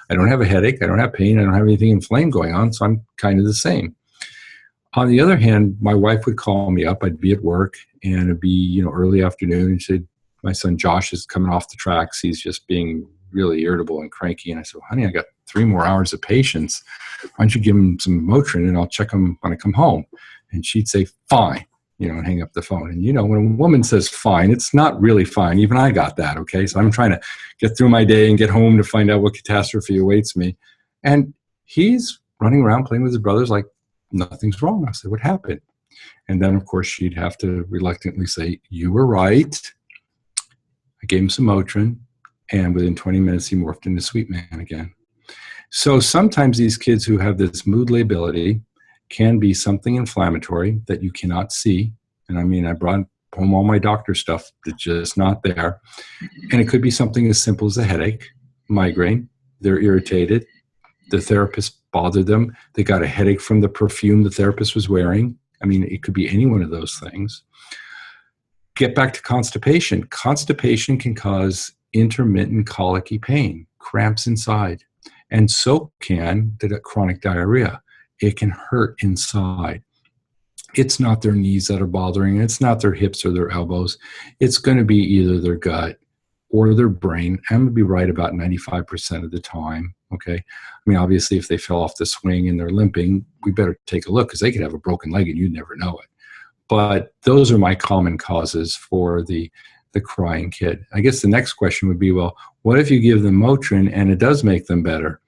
I don't have a headache, I don't have pain, I don't have anything inflamed going on, so I'm kind of the same. On the other hand, my wife would call me up, I'd be at work, and it'd be, you know, early afternoon, and she'd, "My son Josh is coming off the tracks. He's just being really irritable and cranky." And I said, "Honey, I got 3 more hours of patience. Why don't you give him some Motrin and I'll check him when I come home?" And she'd say, "Fine," you know, and hang up the phone. And, you know, when a woman says fine, it's not really fine. Even I got that, okay? So I'm trying to get through my day and get home to find out what catastrophe awaits me. And he's running around playing with his brothers like nothing's wrong. I said, "What happened?" And then, of course, she'd have to reluctantly say, "You were right." I gave him some Motrin, and within 20 minutes, he morphed into Sweet Man again. So sometimes these kids who have this mood lability can be something inflammatory that you cannot see. And I mean, I brought home all my doctor stuff that's just not there. And it could be something as simple as a headache, migraine. They're irritated. The therapist bothered them. They got a headache from the perfume the therapist was wearing. I mean, it could be any one of those things. Get back to constipation. Constipation can cause intermittent colicky pain, cramps inside, and so can the chronic diarrhea. It can hurt inside. It's not their knees that are bothering. It's not their hips or their elbows. It's going to be either their gut or their brain. I'm going to be right about 95% of the time. Okay. I mean, obviously, if they fell off the swing and they're limping, we better take a look because they could have a broken leg and you'd never know it. But those are my common causes for the crying kid. I guess the next question would be, well, what if you give them Motrin and it does make them better?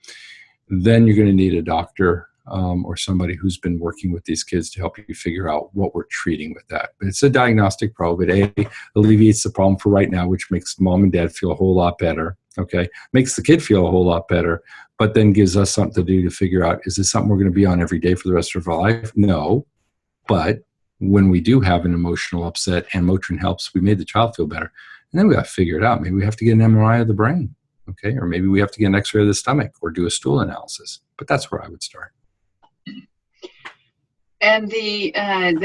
Then you're going to need a doctor or somebody who's been working with these kids to help you figure out what we're treating with that. But it's a diagnostic probe. It alleviates the problem for right now, which makes mom and dad feel a whole lot better. Okay, makes the kid feel a whole lot better, but then gives us something to do to figure out, is this something we're going to be on every day for the rest of our life? No, but when we do have an emotional upset and Motrin helps, we made the child feel better. And then we got to figure it out. Maybe we have to get an MRI of the brain, okay? Or maybe we have to get an x-ray of the stomach or do a stool analysis. But that's where I would start. And the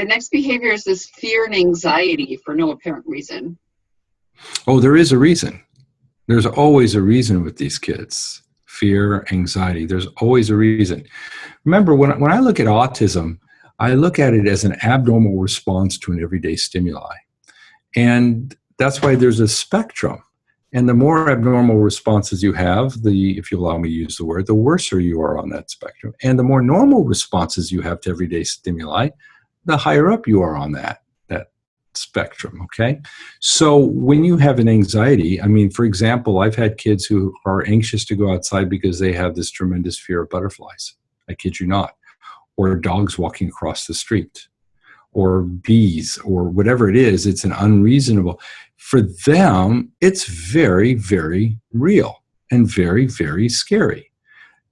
next behavior is this fear and anxiety for no apparent reason. Oh, there is a reason. There's always a reason with these kids. Fear, anxiety, there's always a reason. Remember, when I look at autism, I look at it as an abnormal response to an everyday stimuli. And that's why there's a spectrum. And the more abnormal responses you have, if you allow me to use the word, the worser you are on that spectrum. And the more normal responses you have to everyday stimuli, the higher up you are on that spectrum, okay? So when you have an anxiety, I mean, for example, I've had kids who are anxious to go outside because they have this tremendous fear of butterflies. I kid you not. Or dogs walking across the street, or bees, or whatever it is. It's an unreasonable. For them, it's very, very real and very, very scary.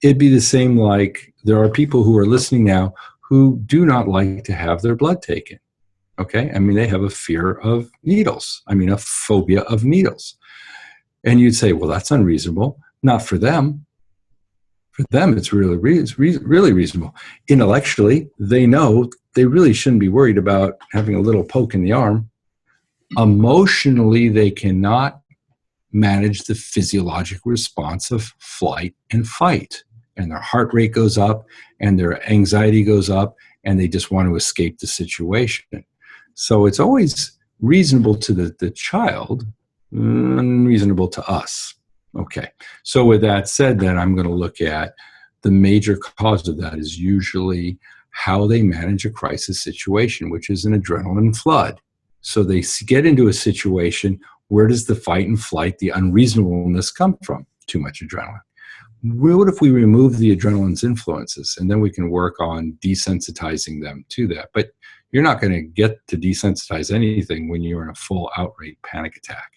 It'd be the same like there are people who are listening now who do not like to have their blood taken. Okay? I mean, they have a fear of needles. I mean, a phobia of needles. And you'd say, well, that's unreasonable. Not for them. For them, it's really reasonable. Intellectually, they know they really shouldn't be worried about having a little poke in the arm. Emotionally, they cannot manage the physiological response of flight and fight. And their heart rate goes up and their anxiety goes up and they just want to escape the situation. So it's always reasonable to the child, unreasonable to us. Okay. So with that said, then I'm going to look at the major cause of that is usually how they manage a crisis situation, which is an adrenaline flood. So they get into a situation. Where does the fight and flight, the unreasonableness come from? Too much adrenaline. What if we remove the adrenaline's influences and then we can work on desensitizing them to that? But you're not going to get to desensitize anything when you're in a full outright panic attack.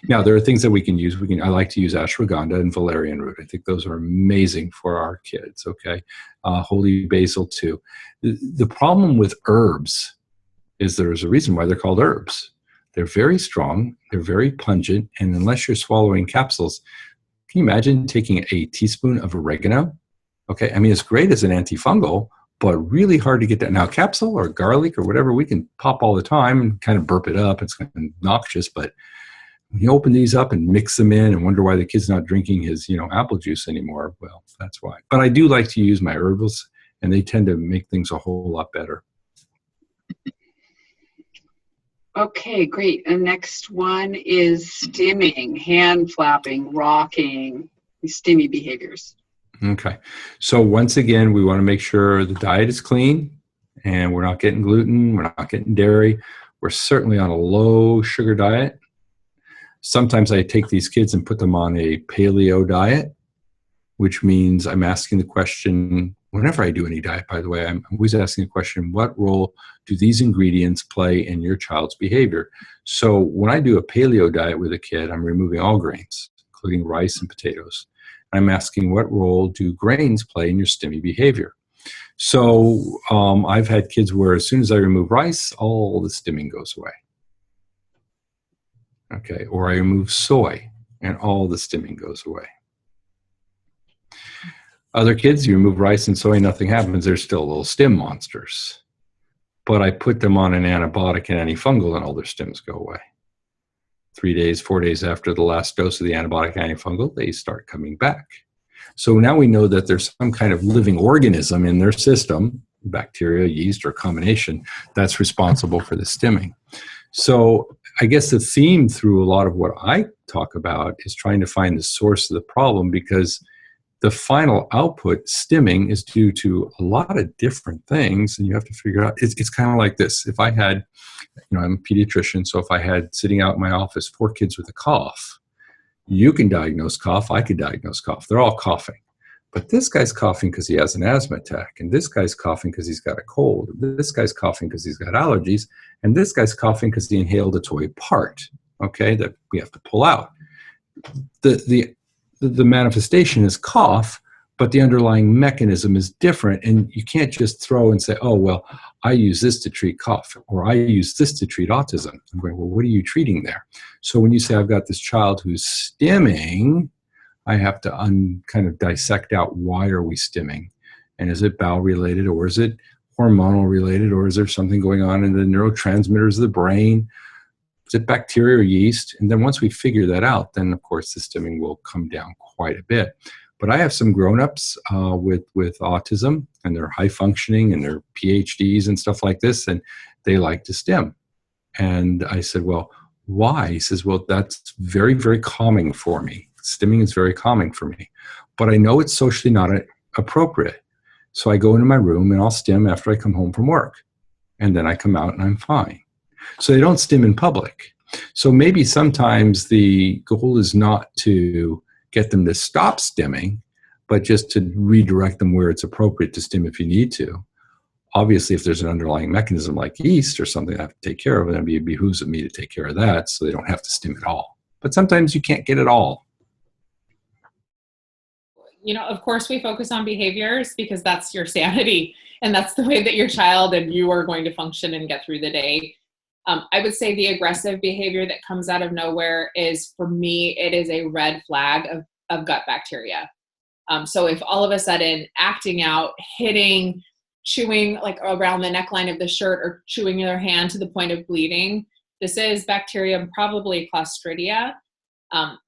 Now, there are things that we can use. I like to use ashwagandha and valerian root. I think those are amazing for our kids, okay? Holy basil too. The problem with herbs is there's a reason why they're called herbs. They're very strong, they're very pungent, and unless you're swallowing capsules, can you imagine taking a teaspoon of oregano? Okay, I mean, it's great as an antifungal, but really hard to get that. Now, capsule or garlic or whatever, we can pop all the time and kind of burp it up. It's kind of noxious, but when you open these up and mix them in and wonder why the kid's not drinking his, apple juice anymore, well, that's why. But I do like to use my herbals, and they tend to make things a whole lot better. Okay, great. And next one is stimming, hand flapping, rocking, these stimmy behaviors. Okay. So once again, we want to make sure the diet is clean and we're not getting gluten, we're not getting dairy. We're certainly on a low sugar diet. Sometimes I take these kids and put them on a paleo diet, which means I'm asking the question, whenever I do any diet, by the way, I'm always asking the question, what role do these ingredients play in your child's behavior? So when I do a paleo diet with a kid, I'm removing all grains, including rice and potatoes. I'm asking, what role do grains play in your stimmy behavior? So I've had kids where as soon as I remove rice, all the stimming goes away. Okay, or I remove soy and all the stimming goes away. Other kids, you remove rice and soy, nothing happens. They're still little stim monsters. But I put them on an antibiotic and antifungal and all their stims go away. 3 days, 4 days after the last dose of the antibiotic antifungal, they start coming back. So now we know that there's some kind of living organism in their system, bacteria, yeast, or combination, that's responsible for the stimming. So I guess the theme through a lot of what I talk about is trying to find the source of the problem, because the final output, stimming, is due to a lot of different things, and you have to figure out, it's kind of like this. If I had, I'm a pediatrician, so if I had sitting out in my office 4 kids with a cough, you can diagnose cough, I could diagnose cough. They're all coughing. But this guy's coughing because he has an asthma attack, and this guy's coughing because he's got a cold, this guy's coughing because he's got allergies, and this guy's coughing because he inhaled a toy part, okay, that we have to pull out. The manifestation is cough, but the underlying mechanism is different, and you can't just throw and say, oh, well, I use this to treat cough, or I use this to treat autism. I'm going, well, what are you treating there? So when you say I've got this child who's stimming, I have to kind of dissect out, why are we stimming? And is it bowel related, or is it hormonal related, or is there something going on in the neurotransmitters of the brain? Is it bacteria or yeast? And then once we figure that out, then of course the stimming will come down quite a bit. But I have some grown-ups with autism, and they're high functioning, and they're PhDs and stuff like this, and they like to stim. And I said, well, why? He says, well, that's very, very calming for me. Stimming is very calming for me. But I know it's socially not appropriate. So I go into my room and I'll stim after I come home from work. And then I come out and I'm fine. So they don't stim in public. So maybe sometimes the goal is not to get them to stop stimming, but just to redirect them where it's appropriate to stim if you need to. Obviously, if there's an underlying mechanism like yeast or something I have to take care of, then it behooves me to take care of that so they don't have to stim at all. But sometimes you can't get it all. Of course we focus on behaviors because that's your sanity and that's the way that your child and you are going to function and get through the day. I would say the aggressive behavior that comes out of nowhere is, for me, it is a red flag of gut bacteria. So if all of a sudden acting out, hitting, chewing like around the neckline of the shirt or chewing your hand to the point of bleeding, this is bacterium, probably Clostridia.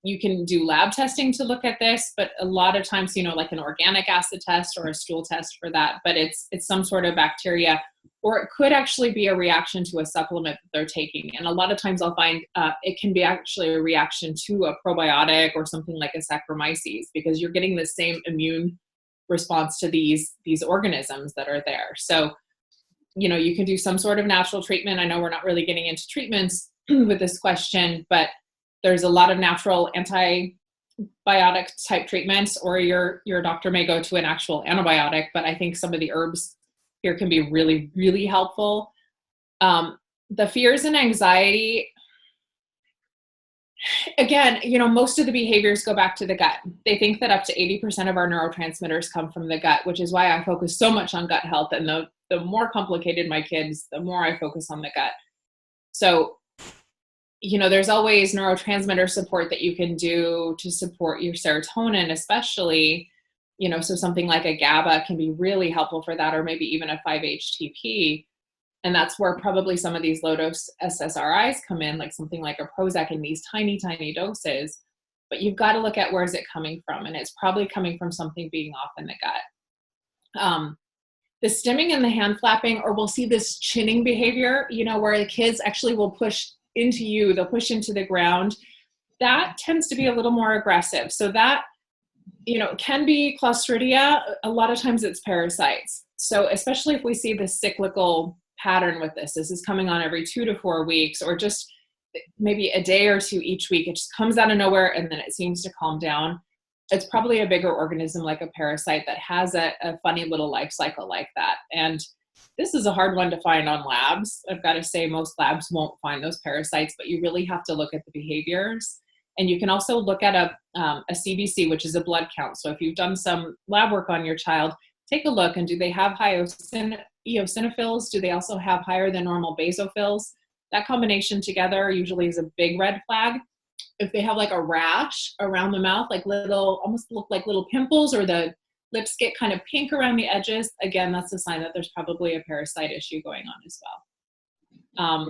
You can do lab testing to look at this, but a lot of times, like an organic acid test or a stool test for that, but it's some sort of bacteria, or it could actually be a reaction to a supplement that they're taking. And a lot of times I'll find it can be actually a reaction to a probiotic or something like a Saccharomyces, because you're getting the same immune response to these organisms that are there. So, you can do some sort of natural treatment. I know we're not really getting into treatments with this question, but there's a lot of natural antibiotic type treatments, or your doctor may go to an actual antibiotic, but I think some of the herbs here can be really, really helpful. The fears and anxiety, again, most of the behaviors go back to the gut. They think that up to 80% of our neurotransmitters come from the gut, which is why I focus so much on gut health. And the more complicated my kids, the more I focus on the gut. So, there's always neurotransmitter support that you can do to support your serotonin, especially, so something like a GABA can be really helpful for that, or maybe even a 5-HTP. And that's where probably some of these low-dose SSRIs come in, like something like a Prozac in these tiny, tiny doses. But you've got to look at where is it coming from, and it's probably coming from something being off in the gut. The stimming and the hand flapping, or we'll see this chinning behavior, where the kids actually will push into you, they'll push into the ground. That tends to be a little more aggressive. So that, can be Clostridia. A lot of times it's parasites. So especially if we see this cyclical pattern with this is coming on every 2 to 4 weeks, or just maybe a day or two each week, it just comes out of nowhere and then it seems to calm down. It's probably a bigger organism like a parasite that has a funny little life cycle like that. And this is a hard one to find on labs. I've got to say most labs won't find those parasites, but you really have to look at the behaviors. And you can also look at a CBC, which is a blood count. So if you've done some lab work on your child, take a look, and do they have high eosinophils? Do they also have higher than normal basophils? That combination together usually is a big red flag. If they have like a rash around the mouth, like almost look like little pimples, or the lips get kind of pink around the edges, again, that's a sign that there's probably a parasite issue going on as well.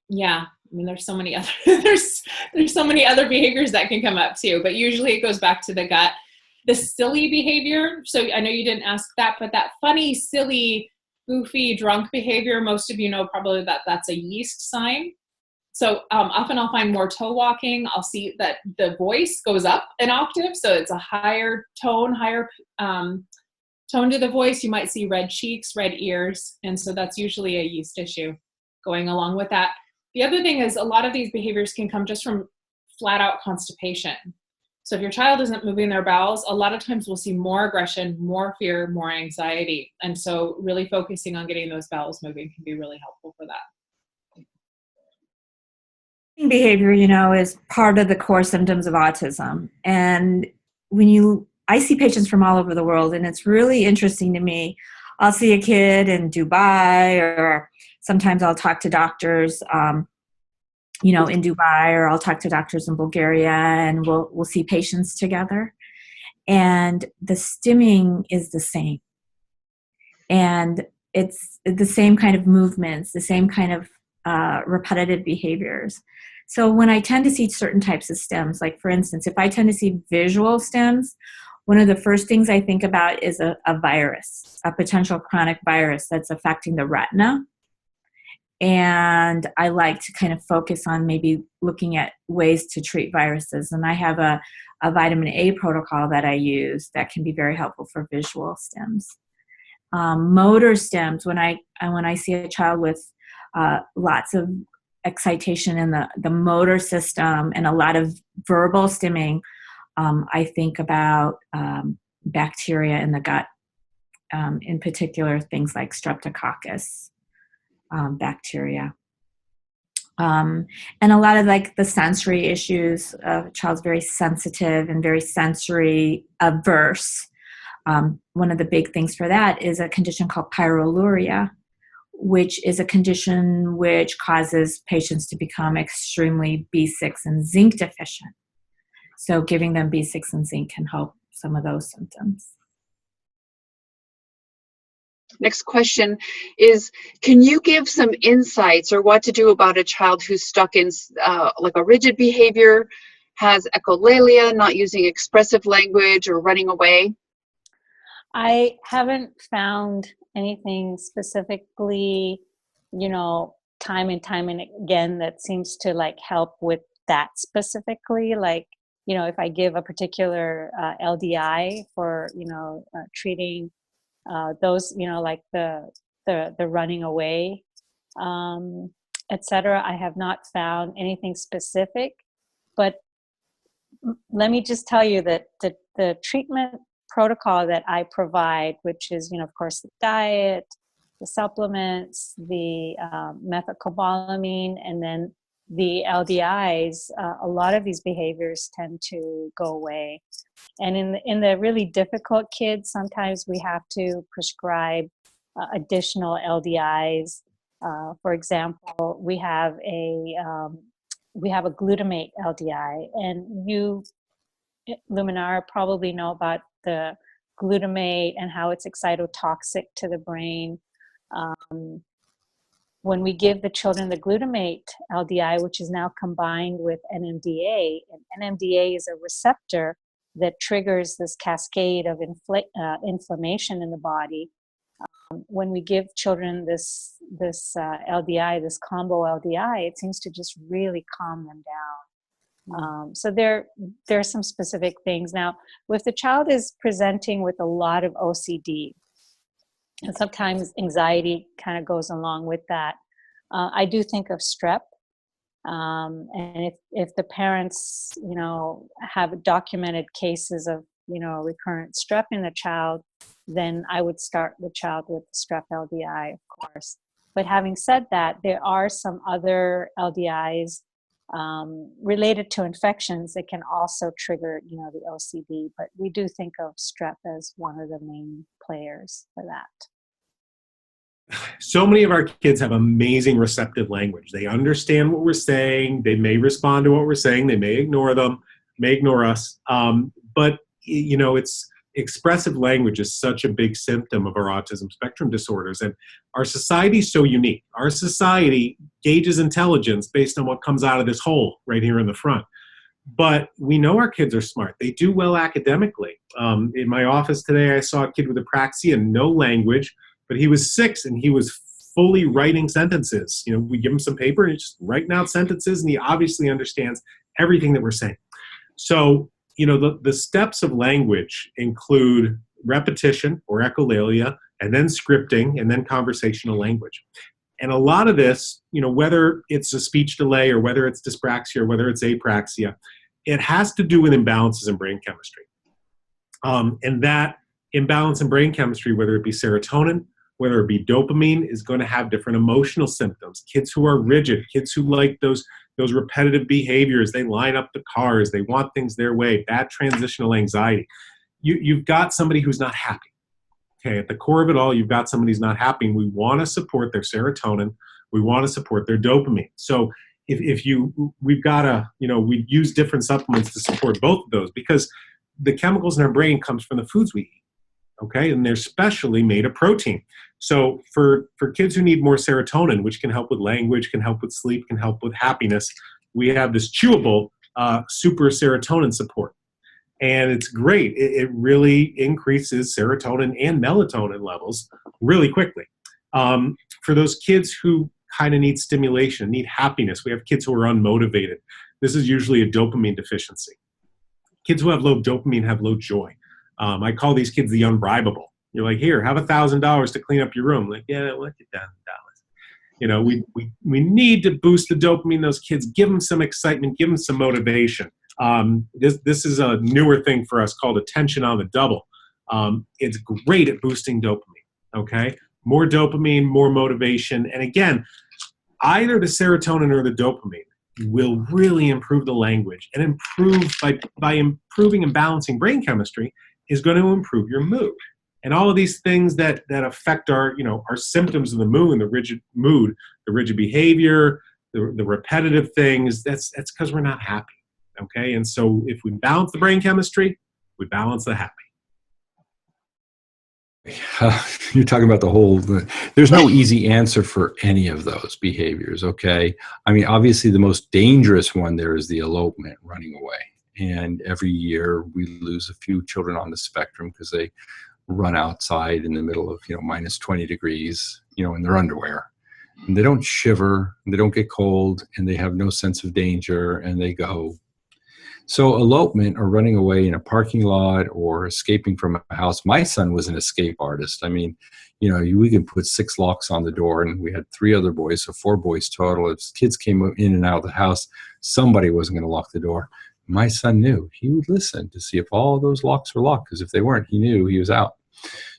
Yeah, I mean, there's so many other there's so many other behaviors that can come up too, but usually it goes back to the gut. The silly behavior, so I know you didn't ask that, but that funny, silly, goofy, drunk behavior, most of you know probably that's a yeast sign. So often I'll find more toe walking. I'll see that the voice goes up an octave, so it's a higher tone to the voice. You might see red cheeks, red ears, and so that's usually a yeast issue going along with that. The other thing is a lot of these behaviors can come just from flat out constipation. So if your child isn't moving their bowels, a lot of times we'll see more aggression, more fear, more anxiety. And so really focusing on getting those bowels moving can be really helpful for that. Behavior, is part of the core symptoms of autism. And I see patients from all over the world, and it's really interesting to me. I'll see a kid in Dubai, or sometimes I'll talk to doctors, in Dubai, or I'll talk to doctors in Bulgaria, and we'll see patients together. And the stimming is the same. And it's the same kind of movements, the same kind of repetitive behaviors. So when I tend to see certain types of stims, like for instance, if I tend to see visual stims, one of the first things I think about is a virus, a potential chronic virus that's affecting the retina. And I like to kind of focus on maybe looking at ways to treat viruses. And I have a vitamin A protocol that I use that can be very helpful for visual stims. Motor stims, when I see a child with lots of excitation in the motor system and a lot of verbal stimming, I think about bacteria in the gut, in particular things like streptococcus bacteria. And a lot of like the sensory issues, a child's very sensitive and very sensory averse. One of the big things for that is a condition called pyroluria, which is a condition which causes patients to become extremely B6 and zinc deficient. So giving them B6 and zinc can help some of those symptoms. Next question is, can you give some insights or what to do about a child who's stuck in like a rigid behavior, has echolalia, not using expressive language, or running away? I haven't found anything specifically, time and time and again that seems to like help with that specifically. Like, if I give a particular LDI for, treating those, like the running away, etc. I have not found anything specific, but let me just tell you that the treatment protocol that I provide, which is, of course, the diet, the supplements, the methylcobalamin, and then the LDIs, a lot of these behaviors tend to go away. And in the really difficult kids, sometimes we have to prescribe additional LDIs. For example, we have a glutamate LDI, and you, Luminara, probably know about the glutamate and how it's excitotoxic to the brain. When we give the children the glutamate LDI, which is now combined with NMDA, and NMDA is a receptor that triggers this cascade of inflammation in the body. When we give children this LDI, this combo LDI, it seems to just really calm them down. So there are some specific things. Now, if the child is presenting with a lot of OCD, and sometimes anxiety kind of goes along with that, I do think of strep. And if the parents, have documented cases of, recurrent strep in the child, then I would start the child with strep LDI, of course. But having said that, there are some other LDIs related to infections that can also trigger, the OCD. But we do think of strep as one of the main players for that. So many of our kids have amazing receptive language. They understand what we're saying. They may respond to what we're saying. They may ignore them, may ignore us. But, it's expressive language is such a big symptom of our autism spectrum disorders. And our society is so unique. Our society gauges intelligence based on what comes out of this hole right here in the front. But we know our kids are smart. They do well academically. In my office today, I saw a kid with apraxia and no language, but he was 6 and he was fully writing sentences. We give him some paper and he's just writing out sentences, and he obviously understands everything that we're saying. So, the steps of language include repetition or echolalia, and then scripting, and then conversational language. And a lot of this, whether it's a speech delay or whether it's dyspraxia or whether it's apraxia, it has to do with imbalances in brain chemistry. And that imbalance in brain chemistry, whether it be serotonin, whether it be dopamine, is going to have different emotional symptoms. Kids who are rigid, kids who like those repetitive behaviors, they line up the cars, they want things their way, bad transitional anxiety. You've got somebody who's not happy. Okay, at the core of it all, you've got somebody who's not happy, and we want to support their serotonin, we want to support their dopamine. So we've got to, we use different supplements to support both of those, because the chemicals in our brain comes from the foods we eat. Okay, and they're specially made of protein. So for kids who need more serotonin, which can help with language, can help with sleep, can help with happiness, we have this chewable super serotonin support. And it's great. It really increases serotonin and melatonin levels really quickly. For those kids who kind of need stimulation, need happiness, we have kids who are unmotivated. This is usually a dopamine deficiency. Kids who have low dopamine have low joy. I call these kids the unbribable. You're like, here, have $1,000 to clean up your room. Like, yeah, we'll get $1,000. We need to boost the dopamine in those kids, give them some excitement, give them some motivation. This is a newer thing for us called attention on the double. It's great at boosting dopamine, okay? More dopamine, more motivation. And again, either the serotonin or the dopamine will really improve the language, and improve by improving and balancing brain chemistry is going to improve your mood. And all of these things that affect our symptoms of the mood, the rigid behavior, the repetitive things, that's because we're not happy. Okay. And so if we balance the brain chemistry, We balance the happy. You're talking about there's no easy answer for any of those behaviors, okay? I mean, obviously the most dangerous one there is the elopement, running away. And every year we lose a few children on the spectrum because they run outside in the middle of, minus 20 degrees, in their underwear. And they don't shiver, and they don't get cold, and they have no sense of danger, and they go. So elopement, or running away in a parking lot, or escaping from a house. My son was an escape artist. I mean, we could put 6 locks on the door, and we had 3 other boys, so 4 boys total. If kids came in and out of the house, somebody wasn't going to lock the door. My son knew. He would listen to see if all those locks were locked, because if they weren't, he knew he was out.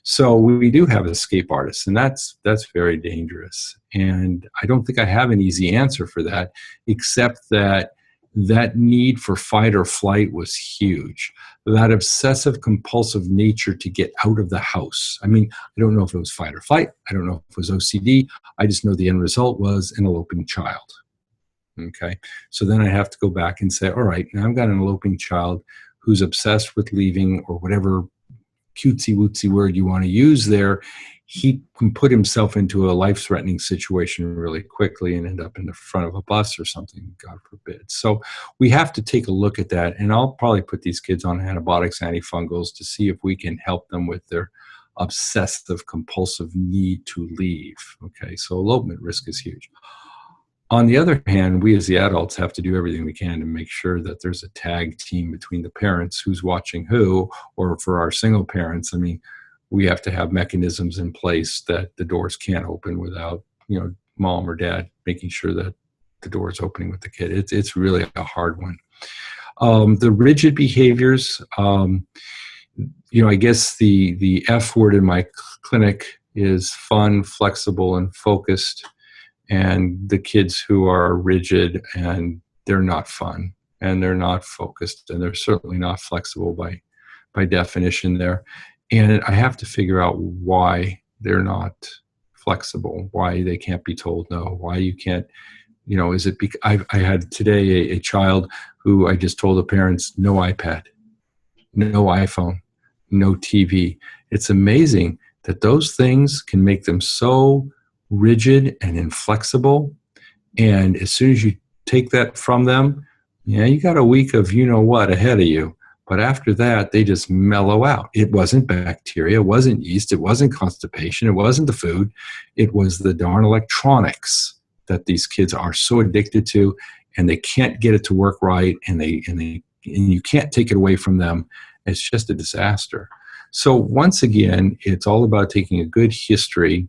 So we do have escape artists, and that's very dangerous. And I don't think I have an easy answer for that, except that need for fight or flight was huge. That obsessive compulsive nature to get out of the house. I mean, I don't know if it was fight or flight. I don't know if it was OCD. I just know the end result was an eloping child. Okay. So then I have to go back and say, all right, now I've got an eloping child who's obsessed with leaving, or whatever cutesy wootsy word you want to use there. He can put himself into a life-threatening situation really quickly and end up in the front of a bus or something, God forbid. So we have to take a look at that. And I'll probably put these kids on antibiotics, antifungals, to see if we can help them with their obsessive compulsive need to leave. Okay, so elopement risk is huge. On the other hand, we as the adults have to do everything we can to make sure that there's a tag team between the parents, who's watching who, or for our single parents, I mean, we have to have mechanisms in place that the doors can't open without, mom or dad making sure that the door is opening with the kid. It's really a hard one. The rigid behaviors, I guess the F word in my clinic is fun, flexible, and focused. And the kids who are rigid and they're not fun, and they're not focused, and they're certainly not flexible by definition there. And I have to figure out why they're not flexible, why they can't be told no, why you can't, is it because I had today a child who I just told the parents, no iPad, no iPhone, no TV. It's amazing that those things can make them so rigid and inflexible. And as soon as you take that from them, you got a week of what ahead of you. But after that, they just mellow out. It wasn't bacteria, it wasn't yeast, it wasn't constipation, it wasn't the food, it was the darn electronics that these kids are so addicted to, and they can't get it to work right, and you can't take it away from them. It's just a disaster. So once again, it's all about taking a good history,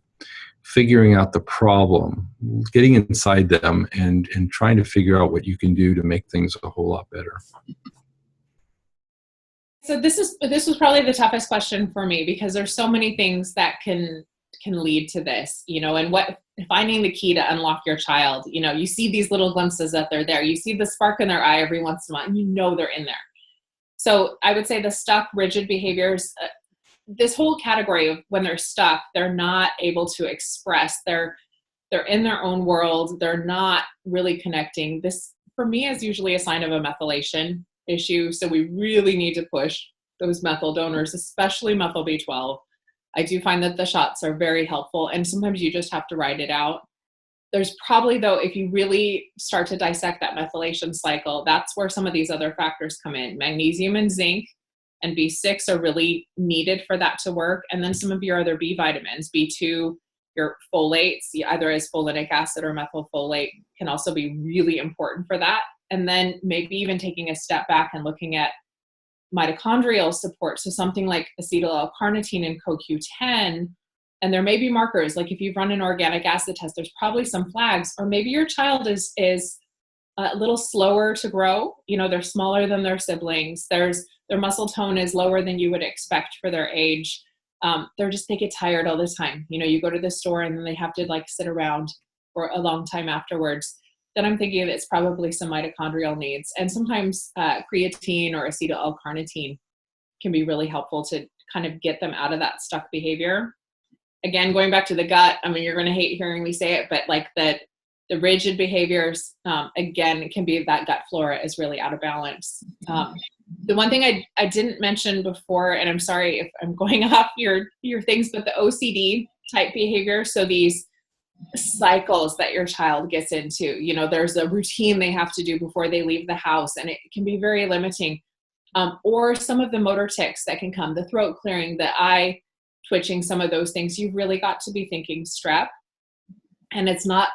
figuring out the problem, getting inside them, and trying to figure out what you can do to make things a whole lot better. So this was probably the toughest question for me, because there's so many things that can lead to this, and finding the key to unlock your child. You see these little glimpses that they're there. You see the spark in their eye every once in a while, and they're in there. So I would say the stuck, rigid behaviors, this whole category of when they're stuck, they're not able to express, they're in their own world, they're not really connecting. This, for me, is usually a sign of a methylation issue. So we really need to push those methyl donors, especially methyl B12. I do find that the shots are very helpful, and sometimes you just have to ride it out. There's probably, though, if you really start to dissect that methylation cycle, that's where some of these other factors come in. Magnesium and zinc and B6 are really needed for that to work. And then some of your other B vitamins, B2, your folates, either as folinic acid or methylfolate, can also be really important for that. And then maybe even taking a step back and looking at mitochondrial support. So something like acetyl L-carnitine and CoQ10, and there may be markers, like if you've run an organic acid test, there's probably some flags, or maybe your child is a little slower to grow. They're smaller than their siblings. Their muscle tone is lower than you would expect for their age. They get tired all the time. You go to the store and then they have to sit around for a long time afterwards. Then I'm thinking it's probably some mitochondrial needs. And sometimes creatine or acetyl L-carnitine can be really helpful to kind of get them out of that stuck behavior. Again, going back to the gut, you're going to hate hearing me say it, but the rigid behaviors, again, it can be that gut flora is really out of balance. The one thing I didn't mention before, and I'm sorry if I'm going off your things, but the OCD type behavior. So these cycles that your child gets into, there's a routine they have to do before they leave the house, and it can be very limiting. Or some of the motor tics that can come, the throat clearing, the eye twitching, some of those things, you've really got to be thinking strep. And it's not,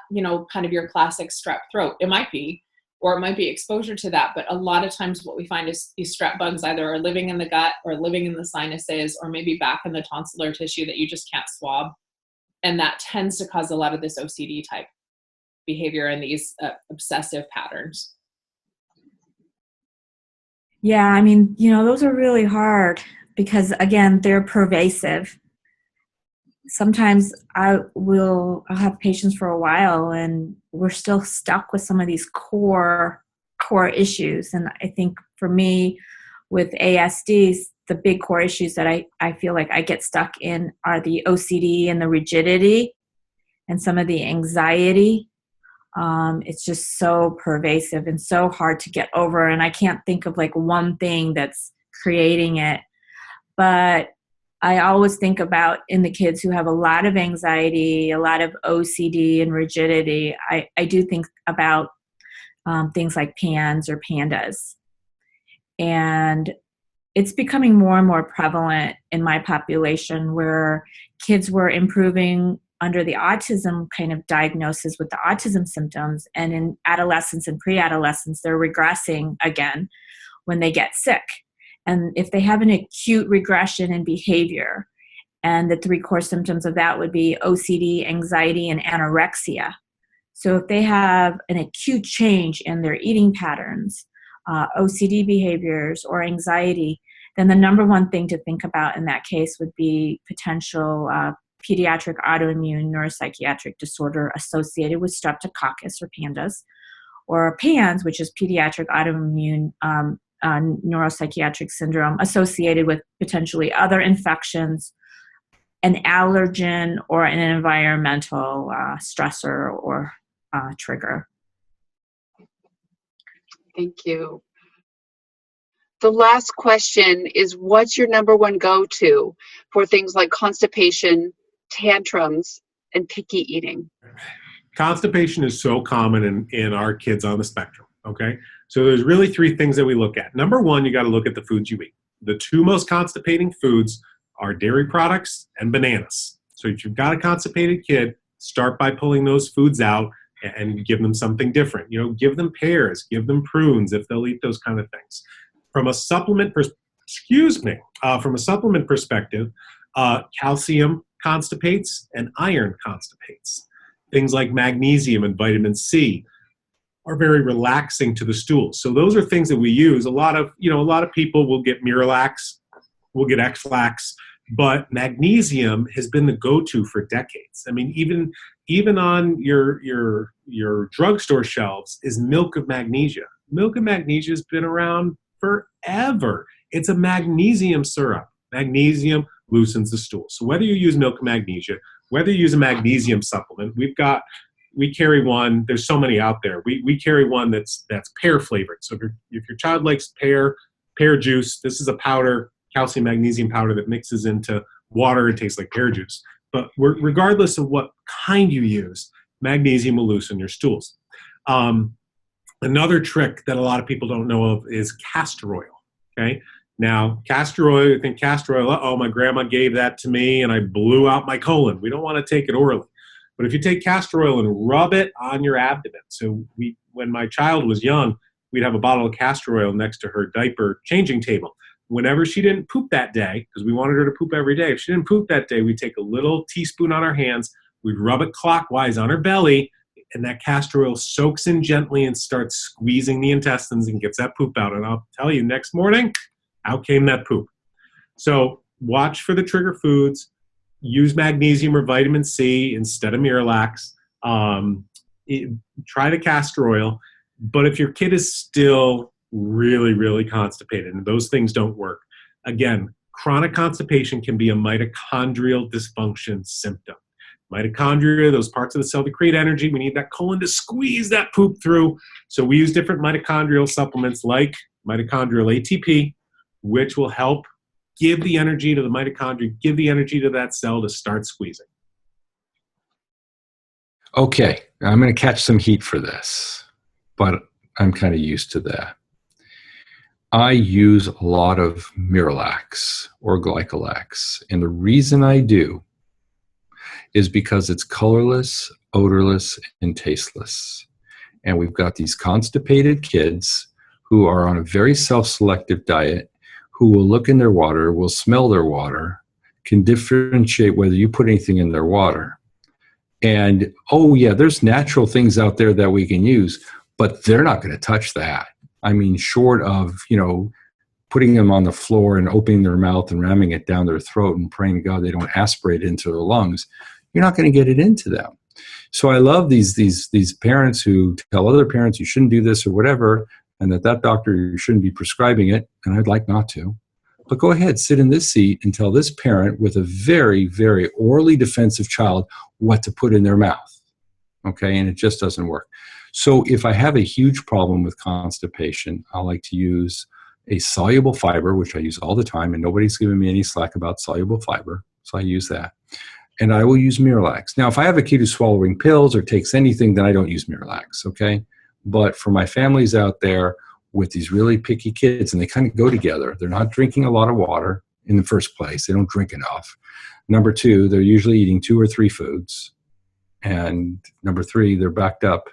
kind of your classic strep throat. It might be, or it might be exposure to that. But a lot of times what we find is these strep bugs either are living in the gut or living in the sinuses, or maybe back in the tonsillar tissue that you just can't swab. And that tends to cause a lot of this OCD type behavior and these obsessive patterns. Yeah, I mean, those are really hard because, again, they're pervasive. Sometimes I'll have patients for a while and we're still stuck with some of these core issues. And I think for me with ASDs, the big core issues that I feel like I get stuck in are the OCD and the rigidity and some of the anxiety. It's just so pervasive and so hard to get over. And I can't think of like one thing that's creating it. But I always think about in the kids who have a lot of anxiety, a lot of OCD and rigidity, I do think about things like PANS or PANDAS. And it's becoming more and more prevalent in my population where kids were improving under the autism kind of diagnosis with the autism symptoms. And in adolescence and pre-adolescence, they're regressing again when they get sick. And if they have an acute regression in behavior, and the 3 core symptoms of that would be OCD, anxiety, and anorexia. So if they have an acute change in their eating patterns, OCD behaviors, or anxiety, then the number one thing to think about in that case would be potential pediatric autoimmune neuropsychiatric disorder associated with streptococcus or PANDAS, or PANS, which is pediatric autoimmune neuropsychiatric syndrome associated with potentially other infections, an allergen, or an environmental stressor or trigger. Thank you. The last question is, what's your number one go-to for things like constipation, tantrums, and picky eating? Constipation is so common in our kids on the spectrum, okay? So there's really 3 things that we look at. Number 1, you got to look at the foods you eat. The 2 most constipating foods are dairy products and bananas. So if you've got a constipated kid, start by pulling those foods out and give them something different. Give them pears, give them prunes if they'll eat those kind of things. From a supplement perspective, calcium constipates and iron constipates. Things like magnesium and vitamin C are very relaxing to the stool. So those are things that we use. A lot of people will get Miralax, will get X-Lax, but magnesium has been the go-to for decades. I mean, even on your drugstore shelves is milk of magnesia. Milk of magnesia has been around forever. It's a magnesium syrup. Magnesium loosens the stool. So whether you use milk of magnesia, whether you use a magnesium supplement, we carry one. There's so many out there. We carry one that's pear flavored. So if your child likes pear juice, this is a powder, calcium magnesium powder that mixes into water and tastes like pear juice. But regardless of what kind you use, magnesium will loosen your stools. Another trick that a lot of people don't know of is castor oil. Okay. Now, castor oil, you think castor oil, my grandma gave that to me and I blew out my colon. We don't want to take it orally. But if you take castor oil and rub it on your abdomen. So when my child was young, we'd have a bottle of castor oil next to her diaper changing table. Whenever she didn't poop that day, because we wanted her to poop every day, if she didn't poop that day, we'd take a little teaspoon on our hands, we'd rub it clockwise on her belly, and that castor oil soaks in gently and starts squeezing the intestines and gets that poop out. And I'll tell you, next morning, out came that poop. So watch for the trigger foods. Use magnesium or vitamin C instead of Miralax. Try the castor oil. But if your kid is still really, really constipated and those things don't work, again, chronic constipation can be a mitochondrial dysfunction symptom. Mitochondria, those parts of the cell that create energy, we need that colon to squeeze that poop through. So we use different mitochondrial supplements like mitochondrial ATP, which will help give the energy to the mitochondria, give the energy to that cell to start squeezing. Okay, I'm going to catch some heat for this, but I'm kind of used to that. I use a lot of Miralax or Glycolax, and the reason I do is because it's colorless, odorless, and tasteless. And we've got these constipated kids who are on a very self-selective diet, who will look in their water, will smell their water, can differentiate whether you put anything in their water. And, oh yeah, there's natural things out there that we can use, but they're not going to touch that. I mean, short of, putting them on the floor and opening their mouth and ramming it down their throat and praying to God they don't aspirate into their lungs, you're not going to get it into them. So I love these parents who tell other parents you shouldn't do this or whatever, and that doctor shouldn't be prescribing it, and I'd like not to. But go ahead, sit in this seat and tell this parent with a very, very orally defensive child what to put in their mouth. Okay, and it just doesn't work. So if I have a huge problem with constipation, I like to use a soluble fiber, which I use all the time, and nobody's giving me any slack about soluble fiber, so I use that. And I will use Miralax. Now, if I have a kid who's swallowing pills or takes anything, then I don't use Miralax, okay? But for my families out there with these really picky kids, and they kind of go together, they're not drinking a lot of water in the first place. They don't drink enough. Number two, they're usually eating 2 or 3 foods. And number 3, they're backed up.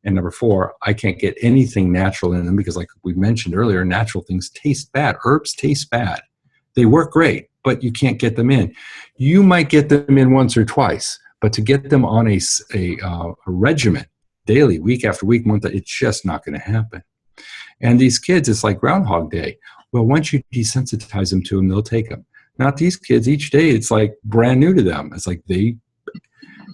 And number 4, I can't get anything natural in them because, like we mentioned earlier, natural things taste bad. Herbs taste bad. They work great, but you can't get them in. You might get them in once or twice, but to get them on a regimen, daily, week after week, month, it's just not going to happen. And these kids, it's like Groundhog Day. Well, once you desensitize them to them, they'll take them. Not these kids. Each day, it's like brand new to them. It's like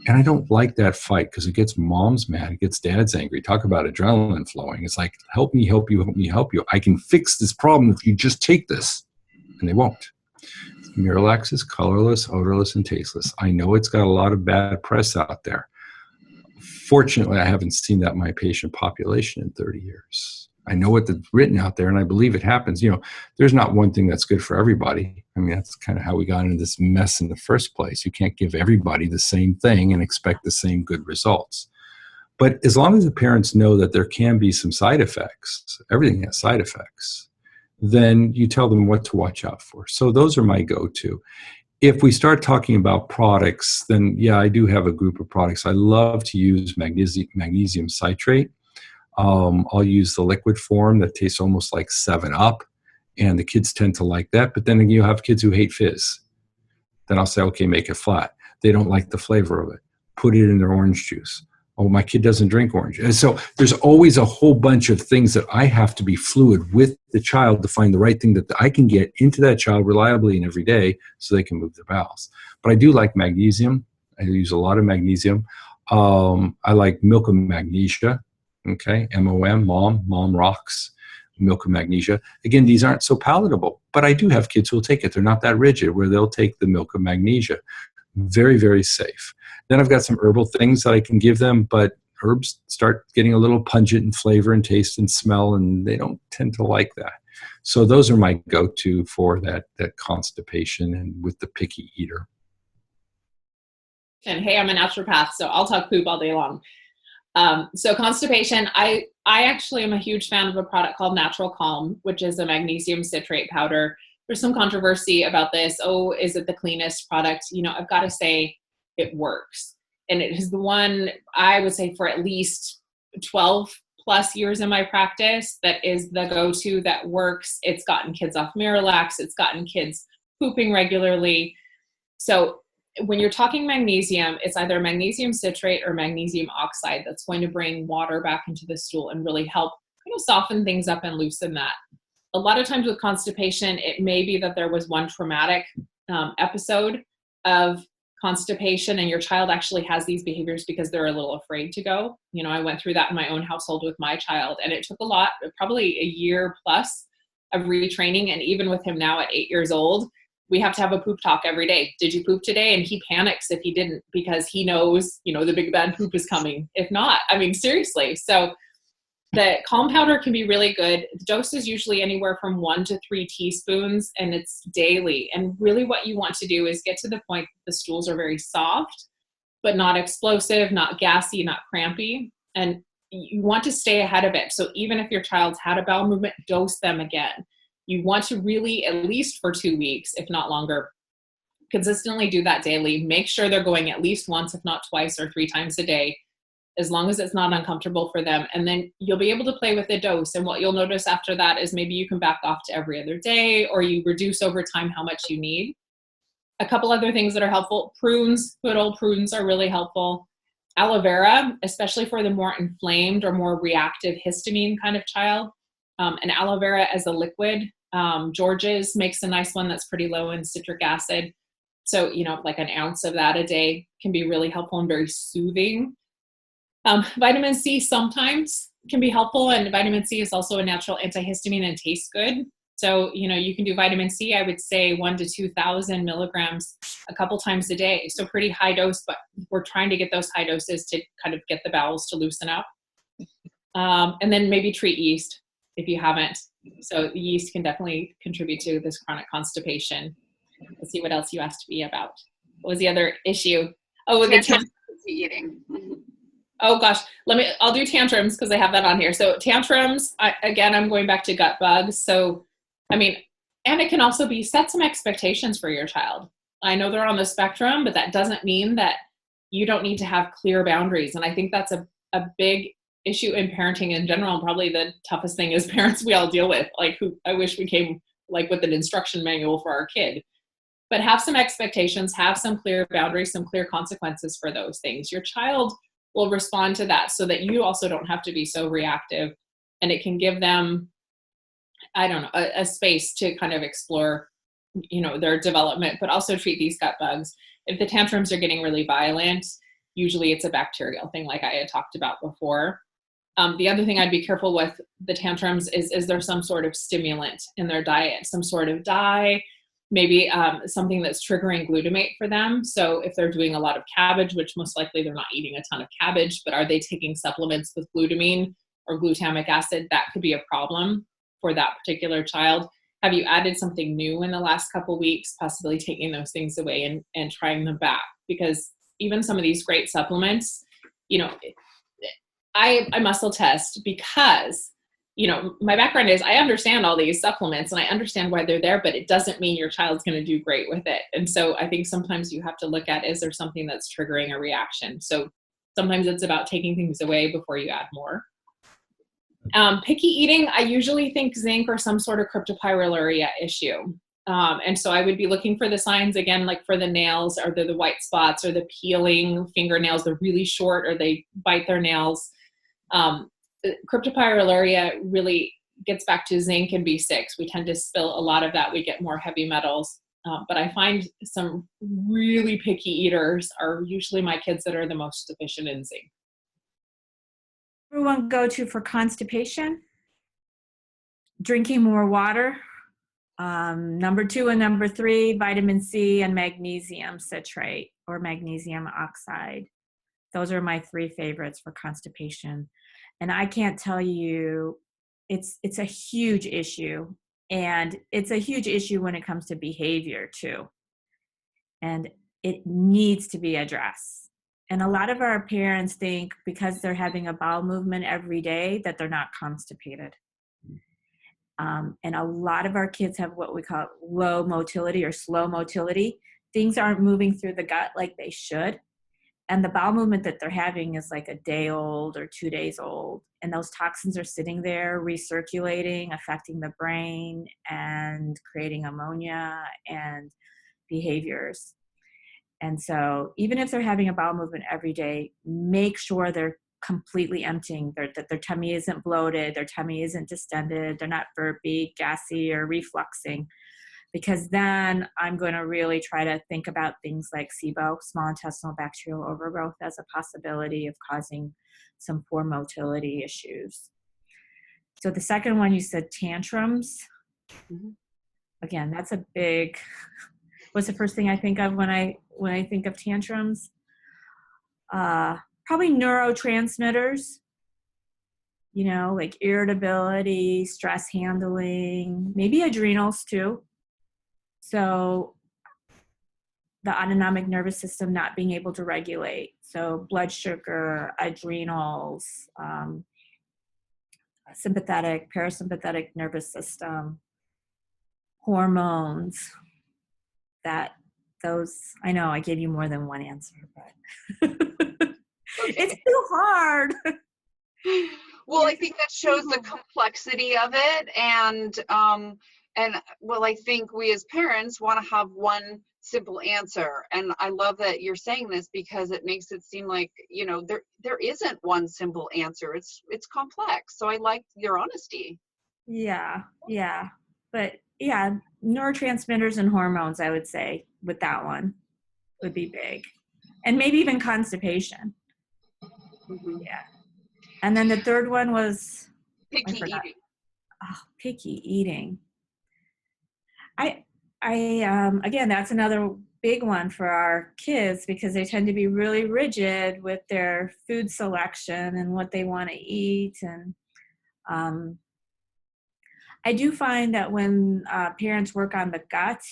and I don't like that fight because it gets moms mad. It gets dads angry. Talk about adrenaline flowing. It's like, help me, help you, help me, help you. I can fix this problem if you just take this. And they won't. Miralax is colorless, odorless, and tasteless. I know it's got a lot of bad press out there. Fortunately, I haven't seen that in my patient population in 30 years. I know what's written out there, and I believe it happens. There's not one thing that's good for everybody. I mean, that's kind of how we got into this mess in the first place. You can't give everybody the same thing and expect the same good results. But as long as the parents know that there can be some side effects, everything has side effects, then you tell them what to watch out for. So those are my go-to. If we start talking about products, then yeah, I do have a group of products. I love to use magnesium citrate. I'll use the liquid form that tastes almost like 7-Up, and the kids tend to like that. But then you have kids who hate fizz. Then I'll say, okay, make it flat. They don't like the flavor of it. Put it in their orange juice. Oh, my kid doesn't drink orange. And so there's always a whole bunch of things that I have to be fluid with the child to find the right thing that I can get into that child reliably and every day so they can move their bowels. But I do like magnesium. I use a lot of magnesium. I like milk of magnesia. Okay, MOM, mom rocks, milk of magnesia. Again, these aren't so palatable, but I do have kids who will take it. They're not that rigid where they'll take the milk of magnesia. Very, very safe. Then I've got some herbal things that I can give them, but herbs start getting a little pungent in flavor and taste and smell, and they don't tend to like that. So those are my go-to for that constipation and with the picky eater. And hey, I'm a naturopath, so I'll talk poop all day long. So constipation, I actually am a huge fan of a product called Natural Calm, which is a magnesium citrate powder. There's some controversy about this. Oh, is it the cleanest product? I've got to say it works. And it is the one I would say for at least 12 plus years in my practice that is the go-to that works. It's gotten kids off Miralax. It's gotten kids pooping regularly. So when you're talking magnesium, it's either magnesium citrate or magnesium oxide that's going to bring water back into the stool and really help soften things up and loosen that. A lot of times with constipation, it may be that there was one traumatic episode of constipation and your child actually has these behaviors because they're a little afraid to go. I went through that in my own household with my child, and it took a lot, probably a year plus of retraining. And even with him now at 8 years old, we have to have a poop talk every day. Did you poop today? And he panics if he didn't because he knows, the big bad poop is coming. If not, seriously. So The calm powder can be really good. The dose is usually anywhere from 1 to 3 teaspoons, and it's daily. And really what you want to do is get to the point that the stools are very soft, but not explosive, not gassy, not crampy. And you want to stay ahead of it. So even if your child's had a bowel movement, dose them again. You want to really, at least for 2 weeks, if not longer, consistently do that daily. Make sure they're going at least once, if not twice or 3 times a day, as long as it's not uncomfortable for them. And then you'll be able to play with the dose. And what you'll notice after that is maybe you can back off to every other day, or you reduce over time how much you need. A couple other things that are helpful: prunes, good old prunes are really helpful. Aloe vera, especially for the more inflamed or more reactive histamine kind of child. And aloe vera as a liquid. George's makes a nice one that's pretty low in citric acid. So, like an ounce of that a day can be really helpful and very soothing. Vitamin C sometimes can be helpful, and vitamin C is also a natural antihistamine and tastes good. So, you can do vitamin C, I would say 1 to 2,000 milligrams a couple times a day. So pretty high dose, but we're trying to get those high doses to kind of get the bowels to loosen up. And then maybe treat yeast if you haven't. So yeast can definitely contribute to this chronic constipation. Let's see what else you asked me about. What was the other issue? Oh, the eating. Oh gosh, I'll do tantrums because I have that on here. So tantrums, again, I'm going back to gut bugs. So, and it can also be set some expectations for your child. I know they're on the spectrum, but that doesn't mean that you don't need to have clear boundaries. And I think that's a big issue in parenting in general. And probably the toughest thing as parents we all deal with, I wish we came with an instruction manual for our kid. But have some expectations, have some clear boundaries, some clear consequences for those things. Your child will respond to that so that you also don't have to be so reactive, and it can give them, a space to kind of explore, their development, but also treat these gut bugs. If the tantrums are getting really violent, usually it's a bacterial thing like I had talked about before. The other thing I'd be careful with the tantrums is there some sort of stimulant in their diet, some sort of dye, maybe something that's triggering glutamate for them. So if they're doing a lot of cabbage, which most likely they're not eating a ton of cabbage, but are they taking supplements with glutamine or glutamic acid, that could be a problem for that particular child. Have you added something new in the last couple of weeks, possibly taking those things away and trying them back? Because even some of these great supplements, I muscle test because my background is I understand all these supplements and I understand why they're there, but it doesn't mean your child's going to do great with it. And so I think sometimes you have to look at, is there something that's triggering a reaction? So sometimes it's about taking things away before you add more. Picky eating, I usually think zinc or some sort of cryptopyrroluria issue. And so I would be looking for the signs again, like for the nails, or the white spots, or the peeling fingernails, they're really short, or they bite their nails. Cryptopyrroluria really gets back to zinc and B6. We tend to spill a lot of that. We get more heavy metals. But I find some really picky eaters are usually my kids that are the most deficient in zinc. Everyone go to for constipation, drinking more water. Number 2 and number 3, vitamin C and magnesium citrate or magnesium oxide. Those are my 3 favorites for constipation. And I can't tell you, it's a huge issue. And it's a huge issue when it comes to behavior too. And it needs to be addressed. And a lot of our parents think because they're having a bowel movement every day that they're not constipated. And a lot of our kids have what we call low motility or slow motility. Things aren't moving through the gut like they should. And the bowel movement that they're having is like a day old or 2 days old. And those toxins are sitting there recirculating, affecting the brain and creating ammonia and behaviors. And so even if they're having a bowel movement every day, make sure they're completely emptying, that their tummy isn't bloated, their tummy isn't distended, they're not burpy, gassy, or refluxing. Because then I'm going to really try to think about things like SIBO, small intestinal bacterial overgrowth, as a possibility of causing some poor motility issues. So the second one, you said tantrums. Mm-hmm. Again, that's a big, what's the first thing I think of when I think of tantrums? Probably neurotransmitters. like irritability, stress handling, maybe adrenals too. So the autonomic nervous system not being able to regulate. So blood sugar, adrenals, sympathetic, parasympathetic nervous system, hormones, I know I gave you more than one answer, but it's too hard. Well, I think that shows the complexity of it. And well, I think we as parents want to have one simple answer. And I love that you're saying this, because it makes it seem like, there isn't one simple answer. It's complex. So I like your honesty. Yeah. But yeah, neurotransmitters and hormones, I would say, with that one would be big. And maybe even constipation. Mm-hmm. Yeah. And then the third one was picky eating. Oh, picky eating. I again, that's another big one for our kids, because they tend to be really rigid with their food selection and what they want to eat. And I do find that when parents work on the gut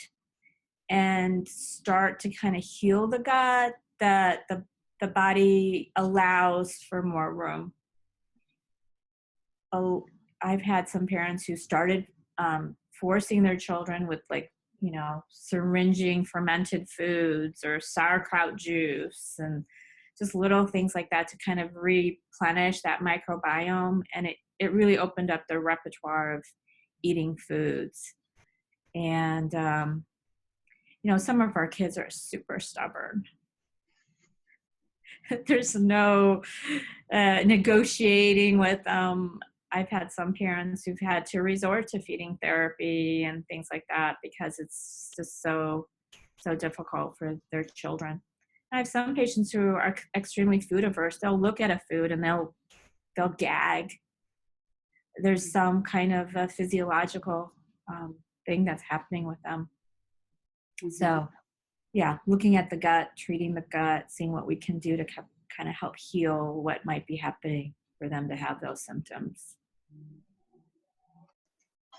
and start to kind of heal the gut, that the body allows for more room. I've had some parents who started forcing their children with syringing fermented foods or sauerkraut juice and just little things like that to kind of replenish that microbiome. And it really opened up their repertoire of eating foods. And, some of our kids are super stubborn. There's no negotiating with them. I've had some parents who've had to resort to feeding therapy and things like that because it's just so difficult for their children. I have some patients who are extremely food averse. They'll look at a food and they'll gag. There's some kind of a physiological thing that's happening with them. Mm-hmm. So, yeah, looking at the gut, treating the gut, seeing what we can do to kind of help heal what might be happening for them to have those symptoms.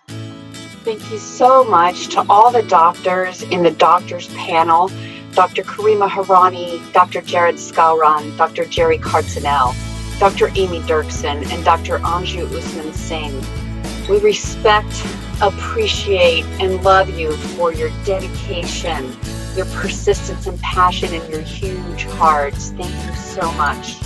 Thank you so much to all the doctors in the doctors panel, Dr. Karima Harani, Dr. Jared Skowron, Dr. Jerry Kartzinel, Dr. Amy Dirksen, and Dr. Anju Usman Singh. We respect, appreciate, and love you for your dedication, your persistence and passion, and your huge hearts. Thank you so much.